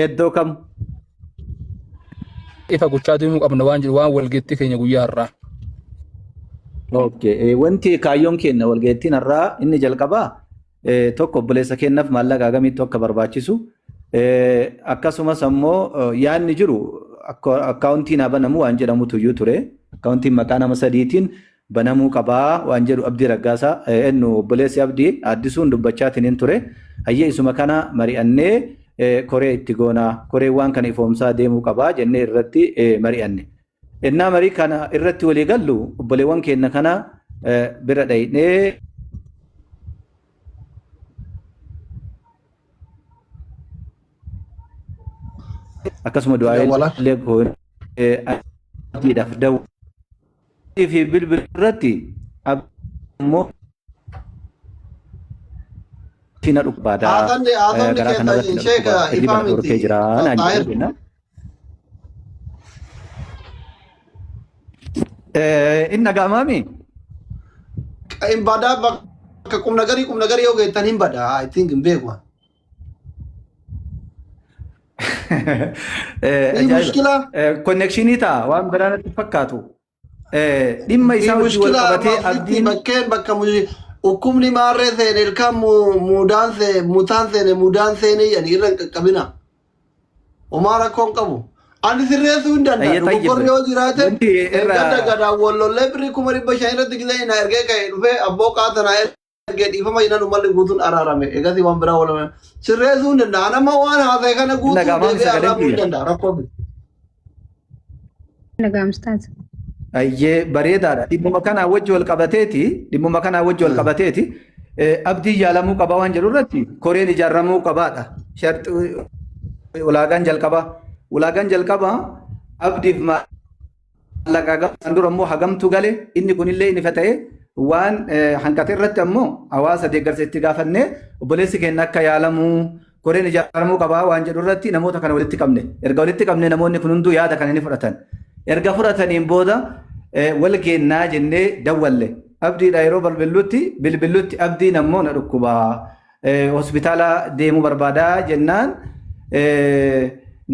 Iddoo kam? Ifa gochaa deemuu qabna waan jiru waan walgeettii keenya guyyaa har'aa. Okay, wanti kaayyoon keenya walgeettiin har'aa inni jalqabaa tokko obboleessa keenyaaf maallaqa agamiitu akka barbaachisu akkasumas ammoo yaadni jiru akkaawuntiin banamu waan jedhamutu iyyuu ture akkaawuntiin maqaa nama sadiitiin banamuu qabaa waan jedhu abdii raggaasaa ennu obboleessi abdii addisuun dubbachaatiin hin ture hayyee isuma kana mari'annee koree itti goonaa koree waan kana ifoomsaa deemuu qabaa jennee irratti mari'anne. Innaa marii kana irratti walii gallu obboleewwan keenya kana bira dhaynee akkasuma du'aalee abdiidhaaf dawwaa fi bilbila irratti ammoo tina dhukbaadaa garaa kanarratti dhibba dorkee jira naan jedhudha. Inna gaamami? In badaa bakka qubna garii yoo geettan hin badaa I think hin beeku. Mushkila connection ta'a waan biraanatti fakkaatu dhimma isaa wajji wal qabatee abdiin bakkeen bakka hukumni maarree seene ilkaan mutaan seene yani irra hin qaqqabina homaa rakkoon qabu ani sirreessuu hin danda'u boqorri yoo jiraate gadda gadaa wallollee birrii 500 irratti gisee na ergee ka'e dhufee abboo qaatanaa ergee dhiifama jinan umalli guutuun araarame egasii waan biraa walame sirreessuu hin danda'a nama waan haasa'e kana guutuu deebi'ee arraabuu hin danda'a rakkoo bitu. Nagaamstaas. Ayyee bareedaadha dhimmuma kanaa wajji wal qabateeti abdii yaalamuu qabaa waan jedhu irratti koreen ijaarramuu qabaadha ulaagaan jalqabaa abdiif maallaqa gahaan dura immoo hagamtu gale inni kunillee inni fata'e waan hanqate irratti ammoo hawaasa deeggarsa itti gaafannee obboleessi keenya akka yaalamuu koreen ijaaramuu qabaa waan jedhu irratti namoota kana walitti qabne erga walitti qabne namoonni kun hunduu yaada kana ni fudhatan erga fudhataniin booda wal geennaa jennee dawwalle abdiidha yeroo bilbilutti abdiin ammoo na dhukkubaa hospitaala deemuu barbaadaa jennaan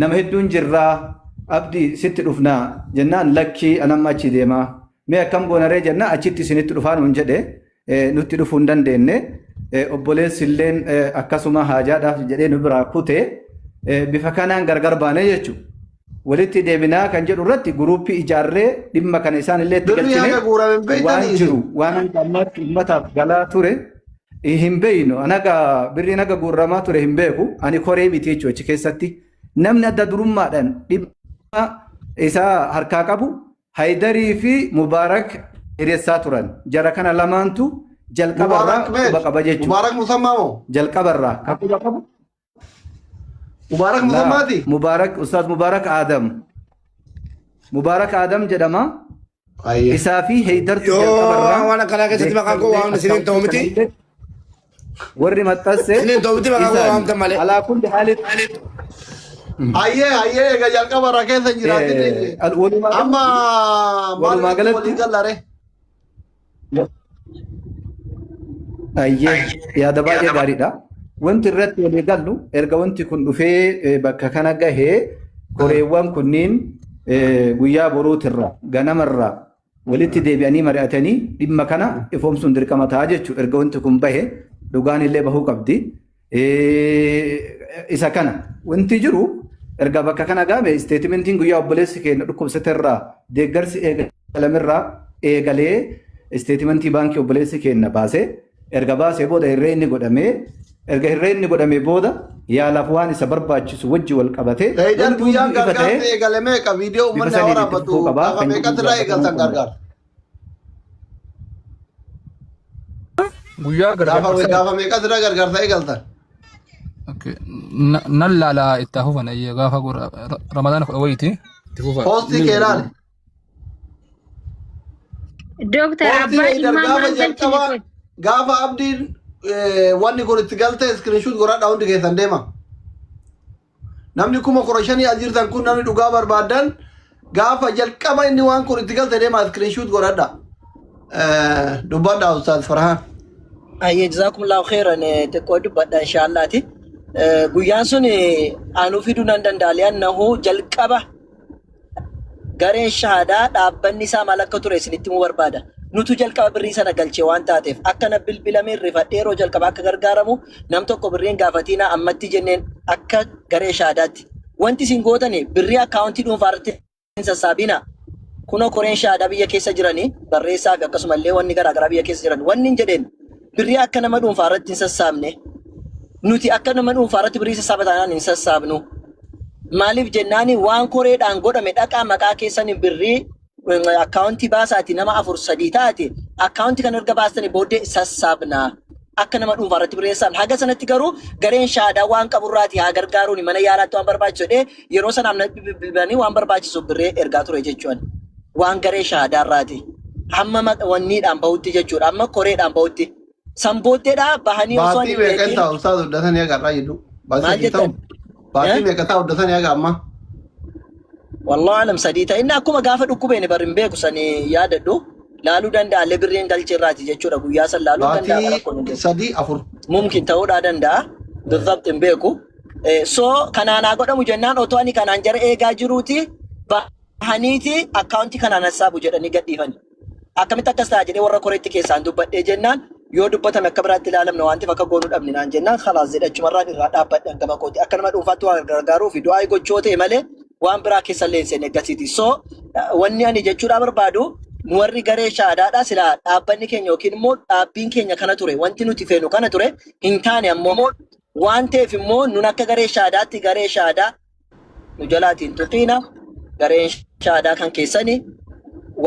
nama hedduun jirraa abdii sitti dhufnaa jennaan lakkii anamma achi deemaa mee akkam goonaree jennaan achitti isinitti dhufaa nuun jedhe nutti dhufuu hin dandeenye obboleessi illeen akkasuma haajaadhaaf jedhee nu biraa kute bifa kanaan gargar baane jechuudha. Walitti deebinaa kan jedhu irratti guruuppii ijaarree dhimma kana isaan illee itti galchine waan jiru waan hanqammaatti uummataaf galaa ture hin beeynu anaga birriin aga guurramaa ture hin beeku ani koree miti jechuudha achi keessatti namni adda durummaadhaan dhimma isaa harkaa qabu Haydarii fi Mubaarak hiriyeessaa turan jara kana lamaantu jalqabarraa quba qaba jechuudha. Mubaarak musammaa moo? Jalqabarraa kan quba qabu. Mubarak Muhammadi? Mubarak Ustaz Mubarak Adam jedhama. Isaa fi Haydartu jalqabarraa. Waan akkanaa keessatti maqaan koo waan isiniin ta'u miti. Warri maxxanse. Isiniin ta'u miti maqaan koo waamtan malee. Alaa kulli haalitti. Ayyee egaa jalqabarraa keessa jiraatin. Amma walumaa galatti. Ayyee yaada baay'ee gaariidha. Wanti irratti walii gallu erga wanti kun dhufee bakka kana gahee koreewwan kunniin guyyaa boruutirra ganamarra walitti deebi'anii mari'atanii dhimma kana ifoomsuun dirqama ta'a jechuudha. Erga wanti kun bahe dhugaan illee bahuu qabdi. Isa kana wanti jiru erga bakka kana gaame isteetimentiin guyyaa obboleessi keenya dhukkubsaterraa deeggarsi eegalamirraa eegalee isteetimentii baankii obboleessi keenya baasee erga baasee booda hirreenni godhamee erga hirreenni godhamee booda yaalaaf waan isa barbaachisu wajji wal qabatee Eedan guyyaan gargaarsa eegalamee qaba viidiyoo uummanni waraabatu gaafa meeqatti eegaltan gargaara. Guyyaa gargaarsa. Gaafa meeqatti gargaarsa eegaltan. Nan laala itti hafufan ayyee gaafa Ramadaan kudha wayiiti. Poostii keelaale. Doktor Abbaa Imam Angalchi gaafa abdiin wanni kun itti galte iskiriinshuut godhadhaa hundi keessan deema. Namni 15,000 as jirtan kun namni dhugaa barbaadan gaafa jalqaba inni waan kun itti galte deema iskiriinshuut godhadhaa. Dubbadhaa Ustaaz Farhaan. Ayyee jazakumullahu khairan xiqqoo dubbadha inshaallahti. Guyyaan sun anuu fiduu nan danda'a li'annahu jalqaba gareen shahaadaa dhaabbanni isaa maal akka ture isinitti himuu barbaada. Nutu jalqaba birrii sana galchee waan taateef akka na bilbilamee rifadhee yeroo jalqaba akka gargaaramu nam tokko birriin gaafatiina ammatti jenneen akka garee shahaadaatti. Wanti isin gootani birrii akkaawuntii dhuunfaa irratti hin sassaabina. Kunoo koreen shahaadaa biyya keessa jiranii barreessaa fi akkasumallee wanni garaagaraa biyya keessa jiran wanni hin jedheen birrii akka nama dhuunfaa irratti hin sassaabne. Nuti akka nama dhuunfaa irratti birrii sassaabatanaan hin sassaabnu. Maaliif jennaani waan koreedhaan godhame dhaqaa maqaa keessan birrii akkaawuntii baasaati nama 4-3 taate akkaawuntii kan erga baastanii booddee sassaabna. Akka nama dhuunfaa irratti birreessan haga sanatti garuu gareen shahaadaa waan qaburraati haa gargaaruun mana yaalaatti waan barbaachisu yeroo sanaaf bilbilanii waan barbaachisu birree ergaa ture jechuudha. Waan garee shahaadaa irraati. Hamma wanniidhaan bahutti jechuudha. Amma koreedhaan bahutti. Sambootteedhaa bahanii osoo hin beekin. Baatii meeqaa Ustaaz hojjetanii agarraa jedhu. Maal jettan? Baatii meeqaa hojjetanii agar amma. Wallahu alam sadii ta'e inni akkuma gaafa dhukkubeeni barin beeku sanii yaadadhu. Laaluu danda'a illee birriin galcheerraati jechuudha guyyaa san laaluu danda'a. Baatii 3-4. Mumkin ta'uudhaa danda'a. Bifaabti hin beeku. So kanaanaa godhamu jennaan otoo ani kanaan jara eegaa jiruuti bahaniiti akkaawuntii kanaan hassaabu jedhanii gadhiifani. Akkamitti akkas ta'a jedhee warra koreetti keessaan dubbadhee jennaan yoo dubbatame akka biraatti ilaalamna waan ta'eef akka goonuu dhabni naan jennaan khalaas jedhachumarraan irraa dhaabbadhan gama kooti. Akka nama dhuunfaatti waan gargaaruu fi du'aa gochoo ta'e malee waan biraa keessa illee hin seenne eeggasiiti. So wanni ani jechuudha barbaadu nu warri garee shahaadaadhaa silaa dhaabbanni keenya yookiin immoo dhaabbiin keenya kana ture wanti nuti feenu kana ture hin taane ammoo waan ta'eef immoo nun akka garee shahaadaatti garee shahaadaa nu jalaatiin tuqiina gareen shahaadaa kan keessanii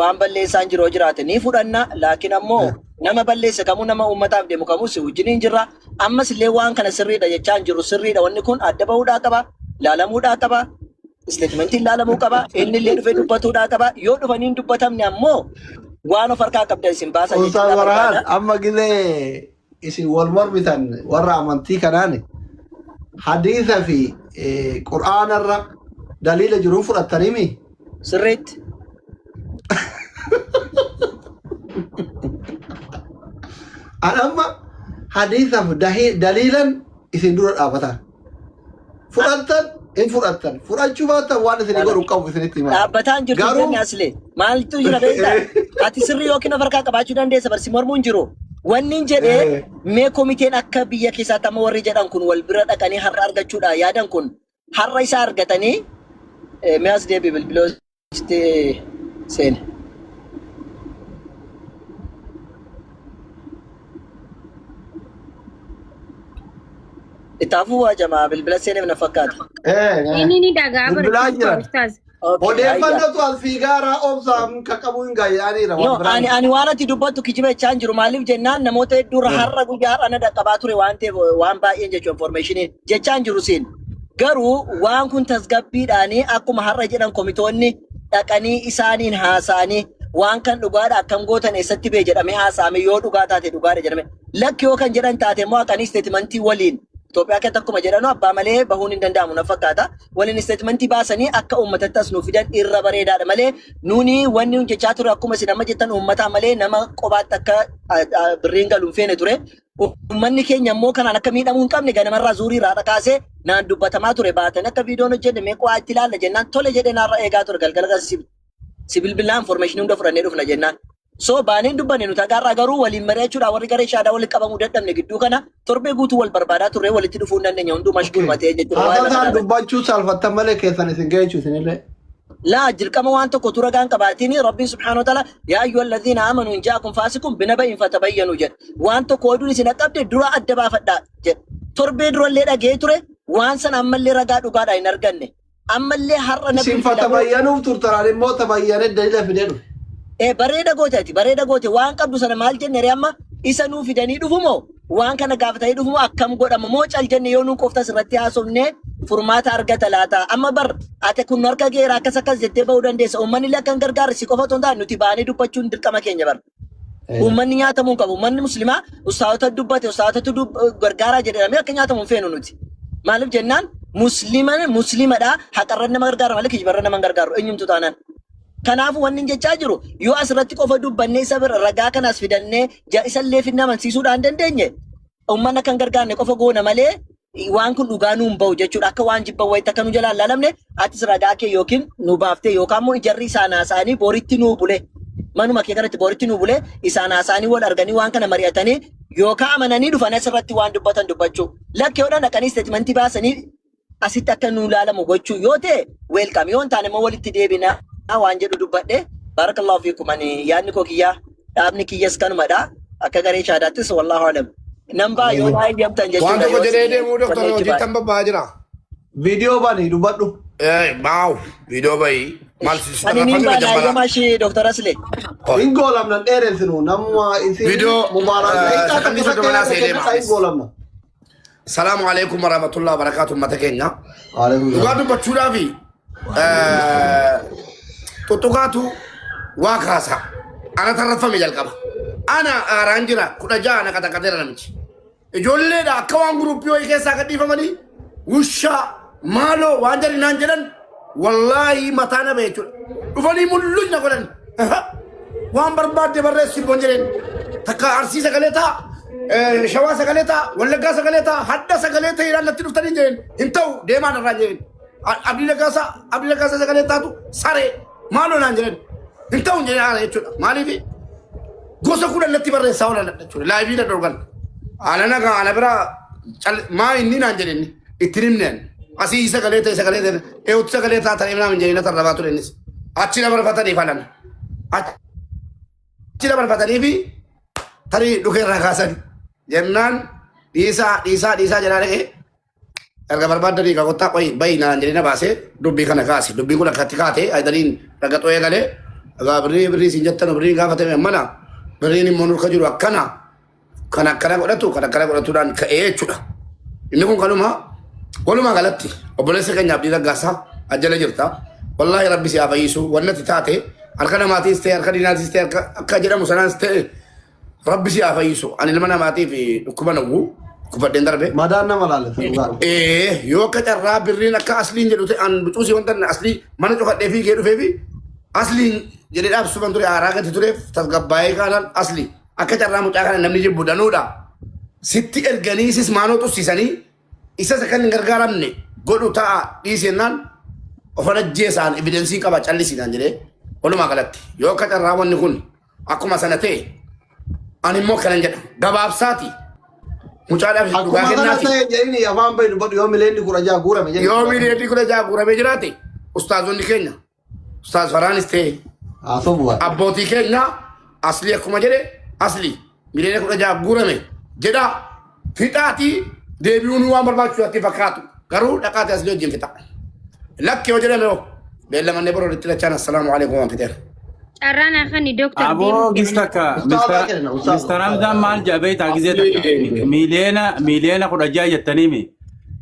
waan balleessaan jiroo jiraate ni fudhanna laakiin ammoo nama balleesse kamuu nama uummataaf deemu kamuu si wajjiniin jirra ammas illee waan kana sirriidha jechaan jiru sirriidha wanni kun adda bahuudhaa qaba laalamuudhaa qaba isteetimentiin laalamuu qaba inni illee dhufee dubbatuudhaa qaba yoo dhufaniin dubbatamne ammoo waan of harkaa qabda isin baasan Ustaaz Farhaan amma gilee isin wal mormitan warra amantii kanaan hadiisa fi qur'aanarra daliila jiruun fudhattanimi sirriitti. Anamma hadiisaaf daliilan isin dura dhaabatan fudhattan hin fudhattan fudhachuu baattan waan isin godhu qabu isinitti hima. Dhaabbataan jirtu jenne aslee maaltu jira beektaa ati sirrii yookiin of harkaa qabaachuu dandeessa barsi mormuun jiru. Wanni jedhee mee komiteen akka biyya keessaatti amma warri jedhan kun wal bira dhaqanii har'a argachuudha yaadan kun har'a isaa argatanii mee as deebi bilbiloo seene. Itaafu waa jamaa bilbila seeneef na fakkaata. Inni ni dhagaa Bilbilaa jiran. Ustaaz. Odeeffannootu as fiigaaraa obsaan qaqqabuu hin gaayyaaniira. No, ani waan ati dubbattu kijiba jechaan jiru maaliif jennaan namoota hedduurra har'a guyyaa har'a na dhaqqabaa ture waan ta'eef waan baay'een jechuun informationii jechaan jiru siin. Garuu waan kun tasgabbiidhaanii akkuma har'a jedhan komitoonni dhaqanii isaaniin haasa'anii waan kan dhugaadha akkam gootan eessatti bee jedhamee haasa'ame yoo dhugaa taate dhugaadha jedhame. Lakki yoo kan jedhan taate immoo akkanii isteetimentii waliin Itoophiyaa keessatti akkuma jedhanu abbaa malee bahuun hin danda'amu na fakkaata. Waliin isteetmentii baasanii akka uummatatti as nuuf fidan irra bareedaadha malee nuuni wanni hojjechaa ture akkuma isin amma jettan uummataa malee nama qobaatti akka birriin galuun feene ture. Uummanni keenya immoo kanaan akka miidhamuu hin qabne ganamarraa zuurii irraa dhakaasee naan dubbatamaa ture baatan akka viidiyoon hojjenne mee qo'aa itti ilaalla jennaan tole jedhee naarra eegaa ture galgala sibilbilaan information hunda fudhannee dhufna jennaan. So baaneen dubbanne nuti agarraa garuu waliin mari'achuudhaan warri garee shaadaa walitti qabamuu dadhabne gidduu kana torbee guutuu wal barbaadaa turre walitti dhufuu hin dandeenye hunduu mashguul matee jechuudha. Haasaan dubbachuu salphattan malee keessan isin ga'eechu isinillee. لا جلكما وانت كتورا كان كباتيني ربي سبحانه وتعالى يا أيها الذين آمنوا إن جاءكم فاسق بنبأ فتبينوا جد وانت كودوني سنكبت درا أدبا فدا جد تربي درا اللي رجيتره وانسان أما اللي رجعت وقعد ينرجعني أما اللي حر نبي فتبينوا ترترى الموت تبين الدليل في دينه bareeda goote waan qabdu sana maal jenne reemma isa nuu fidanii dhufumoo waan kana gaafatanii dhufumoo akkam godhama moo cal jenne yoo nuu qoftas irratti haasofne furmaata argata laata amma bar ate kun harka geera akkas jettee bahuu dandeessa uummanni illee akkan gargaarre si qofa otoo nuti baanee dubbachuun dirqama keenya bar uummanni nyaatamuu qabu uummanni muslimaa ustaawota dubbate ustaawotatu gargaaraa jedhamee akka nyaatamu feenu nuti maaliif jennaan muslimadha haqarran nama gargaara malee kijibarran nama gargaaru eenyumtu taanaan. Kanaaf wanni jechaa jiru yoo asirratti qofa dubbannee isa bira ragaa kanas fidannee isallee finna amansiisuudhaan dandeenye uummanni kan gargaarne qofa goona malee waan kun dhugaa nuun bahu jechuudha akka waan jibban wayita akka nu jalaan laalamne atis ragaa kee yookiin nu baaftee yookaan immoo ijarri isaan haasa'anii boritti nuu bule manuma kee kanatti boritti nuu bule isaan haasa'anii wal arganii waan kana mari'atanii yookaan amananii dhufan asirratti waan dubbatan dubbachuu lakkeewwan dhaqanii isteetmentii baasanii asitti akka nu laalamu gochuu yoo ta'e weelkam yoo hin taane immoo walitti deebina. Waan jedhu dubbadhe barakallahu fiikum ani yaadni koo kiyyaa dhaabni kiyyas kanumadha akka garee shaadaattis wallahu alam nambaa yoo baay'ee deemtan jechuudha waan tokko jedhee deemuu doktor hojii tan babbaa jira viidiyoo bani dubbadhu maaw viidiyoo bayi maal ani niin baay'ee maashi doktor Asle hin goolamna dheerensinu namuma isin viidiyoo goolamna salaamu alaikum warahmatullahi wabarakatuh mata keenya dhugaa dubbachuudhaafi Tutukaatu waa kaasa ana tarrafame jalqaba ana aaraan jira kudha ja'a na qaxaqateera namichi ijoolleedha akka waan guruppii wayii keessaa gadhiifamanii wushaa maaloo waan jari naan jedhan wallaahi mataa na ba'e jechuudha dhufanii mulluñ na godhan waan barbaadde barreessi boon jedheen takka arsii sagalee ta'a shawaa sagalee ta'a wallaggaa sagalee ta'a hadda sagalee ta'eedhaan natti dhuftanii jedheen hin ta'u deemaan irraa jedheen abdii lagaasaa sagalee taatu saree maaloo naan jedhan hin ta'u jedhee haala jechuudha maaliif gosa kudhan natti barreessaa oolan jechuudha laayivii na dorgan ana bira maa inni naan jedheni itti himneen asii sagalee ta'e eewutti sagalee ta'a ta'e naan jedheni natti arrabaa ture innis achi na barfatanii falan achi na barfatanii fi tarii dhukeerraa kaasan jennaan dhiisaa jedhaa dhaqee erga barbaadanii kakottaa qoyi bayi naan jedhee baasee dubbii kana kaasi dubbiin kun akkatti kaate aydaniin ragaxoo eegalee egaa birrii siin jettan birrii gaafatame mana birriin immoo nurka jiru akkana kan akkana godhatuudhaan ka'ee jechuudha. Inni kun walumaa galatti obboleessa keenya Abdii Raggaasaa ajjala jirta wallaahi rabbi si haa fayyisu wannati taate harka namaatiis ta'e harka diinaatis ta'e akka jedhamu sanaas ta'e rabbi si haa fayyisu ani ilma namaatiif dhukkuba nawwu kufadheen darbe. Madaan nama laalatan dhugaadha. Yoo akka carraa birriin akka asliin jedhu ta'e an bucuusii wanta aslii mana cufadhee fi kee dhufee fi asliin jedhee dhaabsuman ture aaraa gati tureef tasgabbaa'ee kaanaan aslii akka carraa mucaa kana namni jibbu danuudha. Sitti erganii sis maanoo tussisanii isa kan hin gargaaramne godhu ta'a dhiisennaan ofan ajjeesaan evidensii qaba callisiidhaan jedhee walumaa galatti yoo akka carraa wanni kun akkuma sana ta'e ani immoo kanan jedha gabaabsaati. Mucaadaa fi dhugaa kennaati. Akkuma jedhini afaan bayi dubbadhu yoo mileenni kudha jaha guurame. Yoo mileenni kudha jaha guurame jiraate ustaazonni keenya ustaaz Faraanis ta'e abbootii keenya aslii akkuma jedhe aslii mileenni kudha jaha guurame jedha fixaatii deebi'uun waan barbaachisu atti fakkaatu garuu dhaqaati aslii wajjin fixa. Lakki yoo jedhame yoo beellamannee boroo itti lachaan assalaamu alaikum waan fiteera. Carraan afani doktor Aboo gistaka Mr. Ramzan maal jabee taagizee takka miileena kudha jaha jettaniimi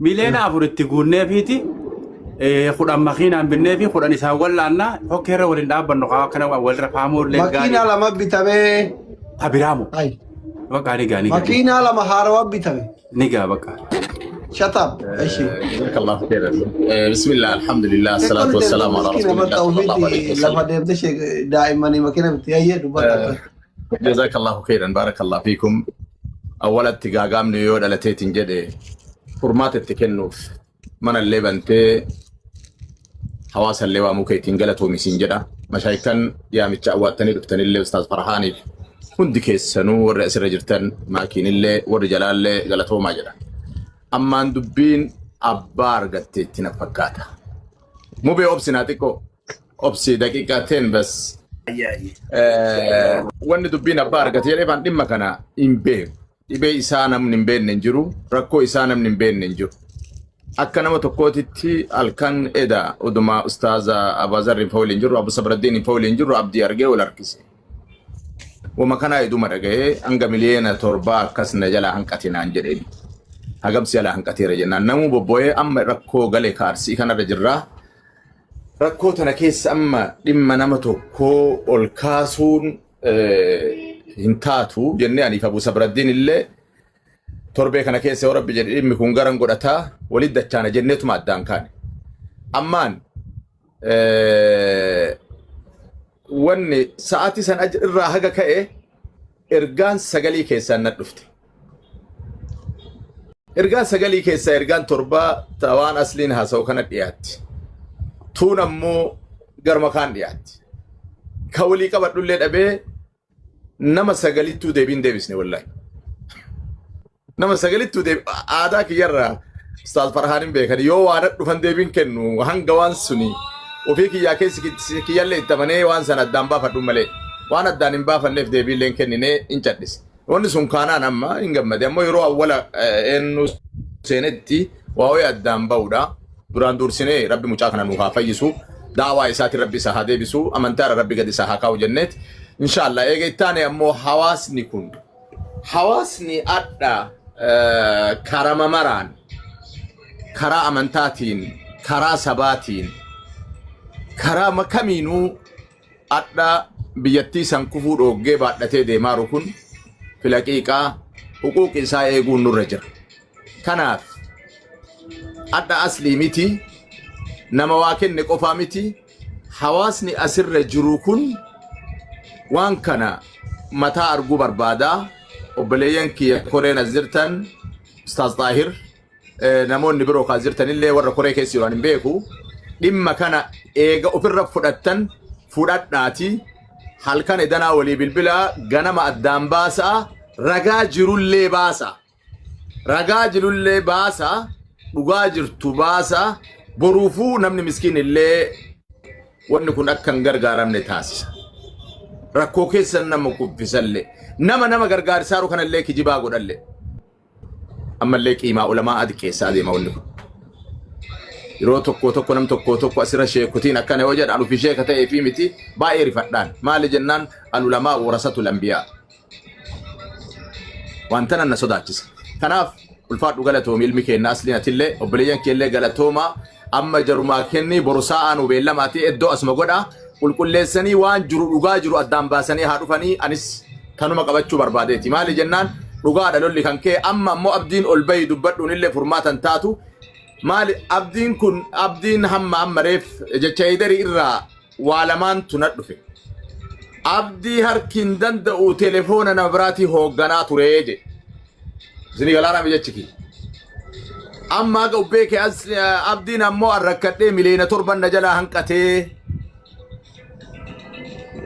miileena afur itti guunnee fiiti kudhan makiinaan binnee fi kudhan isaan wallaannaa hokkeerra waliin dhaabbannu kana walirra faamuu illee gaarii. Makiinaa lama bitamee. Habiraamu. Bakka ni gaa. Makiinaa lama haarawaa bitame. Ni gaa bakka. شطب ايش جزاك الله خيرا. بسم الله الحمد لله الصلاة والسلام على رسول الله صلى الله عليه وسلم. لما بدش دائما ماكينه بتيجي جزاك الله خيرا بارك الله فيكم. أولا تجاعم نيود على تيتين جدي فرمات التكنوف من اللي بنتي حواس اللي واموكي تنقلت ومسين جدا مشايكن يا متشاوات تاني دكتور اللي أستاذ فرحاني كنت كيس سنو والرئيس رجرتن ماكين اللي والرجال اللي قالته ما جدا. أما ندبين أبار قتي تنفكاتا مو بأوبسيناتيكو أوبسي دقيقتين بس. وان دبين أبار قتي اللي فان دم كنا إمبي إبي إسانا من إمبي ننجرو ركو إسانا من إمبي ننجرو. أكنا متقوتي الكان إدا ودما أستاذ أبازر فول إنجرو أبو صبر الدين فول إنجرو عبدي أرجع ولا ركسي. وما كان يدو مرجع أنجا ملينا تربا كسر نجلا هنكتينا أنجرين. هجم سيالا هنكتير جنا نمو ببوي أم ركو غلي كارسي كان رجرا ركو تناكيس أما لما نمتو كو الكاسون هنتاتو جنة يعني فابو صبر الدين اللي تربي كان كيس ورب بجري مكون غران قرطا ولد دچانا جنة ما دان كان أمان واني ساعتي سن أجر الراحة كأي إرجان سجلي كيسان نطفت إرجان سجلي كيسا إرجان تربة توان أصلين هاسو كانت ديات تون أمو غرمكان ديات كولي كبر لولد أبي نما سجلي تو دبين دبسني والله نما سجلي تو دب عادا كيرا أستاذ فرحان بيكني يو وانا دفن دبين كنو هنگوان سني وفيك يا كيس كيالله تمني وان سنة دامبا فتو ملي وانا دانيمبا فنف دبين لين كني إنشادس wanni sun kaanaan amma hin gammade ammoo yeroo awwala eenyu seenetti waa'ee addaan ba'uudha duraan dursinee rabbi mucaa kana nuuf haa fayyisu daawaa isaati rabbi isa haa deebisu amantaa rabbi gadi isa haa kaa'u jenneet inshallah eega ittaane ammoo hawaasni adda karama maraan karaa amantaatiin karaa sabaatiin karaa makamiinuu adda biyyattii san kufuu dhoggee baadhatee deemaaru kun في الحقيقة حقوق إنسان يقول نرجع كناف أدى أصلي متي نما واكن نقفا متي حواسني أسر جروكن وان كان متى أرجو بربادا وبليان كي كورين زرتن أستاذ طاهر نمون نبروك زرتن اللي ورا كوري كيسيران بيكو لما كان إيجا أفرب فراتن فرات ناتي هل كان إدنا ولي بالبلا جنما الدم باسا رجاجر اللي باسا رجاجر تباسا بروفو نمني مسكين اللي ونكون أكن غرغارة من تاسس ركوكي سنة مكوفيس اللي نما غرغار سارو كان اللي كجيبا قول اللي أما اللي كيما علماء أدكي سادي ما ولكم يرو توكو نم توكو أسير شيكوتين أكان وجد على في شيكة في متي باير فتان ما لجنان العلماء ورثة الأنبياء وانتنا النسوداتس كناف الفات وقالتو ميلمي الناس لنا تلي وبليان كيلي قالتوما أما جرما كني برساء وبيلا ماتي إدو اسم قدا كل سني وان جرو أدام باسني هاروفاني أنس تنو مقبتشو برباديتي ما لجنان رقا دلولي كان كي أما مو أبدين البي دبتون اللي فرماتا تاتو مال أبدين كن أبدين هم أمريف جتشيدري إرّا وعلمان تندفع أبدي هر كندن دو تلفون نبراتي هو غنات ريجي زني غلانا بيجتشكي أما قو بيك أصل أبدين أمو الركتة ملينا تربان نجلا هنكتة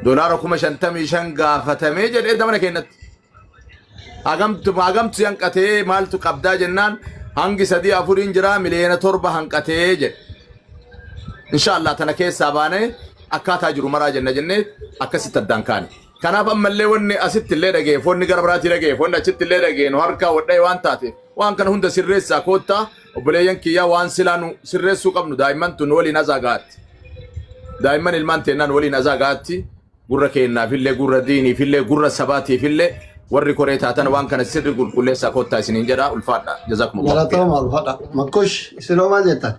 دولاركم شنتمي شنغا فتمي جد إيه دمنا كينت أقمت ينكتة مالتو قبدا جنان hangi sadii afuriin jira miliyoona 7 hanqatee jedhe inshallah tana keessa baane akkaataa jiru maraa jenne akkasitti addaan kaane kanaaf ammallee wanni asitti illee dhageefonni gara biraatti dhageefonni achitti illee dhageenu harkaa wadhee waan taate waan kana hunda sirreessaa koottaa obboleeyyan kiyyaa waan silaanu sirreessuu qabnu daa'imman tun waliin azaagaatti daa'imman ilmaan teennaan waliin azaagaatti gurra keennaafillee gurra diiniifillee gurra sabaatiifillee warri koreetaatan waan kana sirri qulqulleessaa koottaa isiniin jedha ulfaadha jazakumullah. Galatoomaa ulfaadha. Makkush isinoo maal jettan?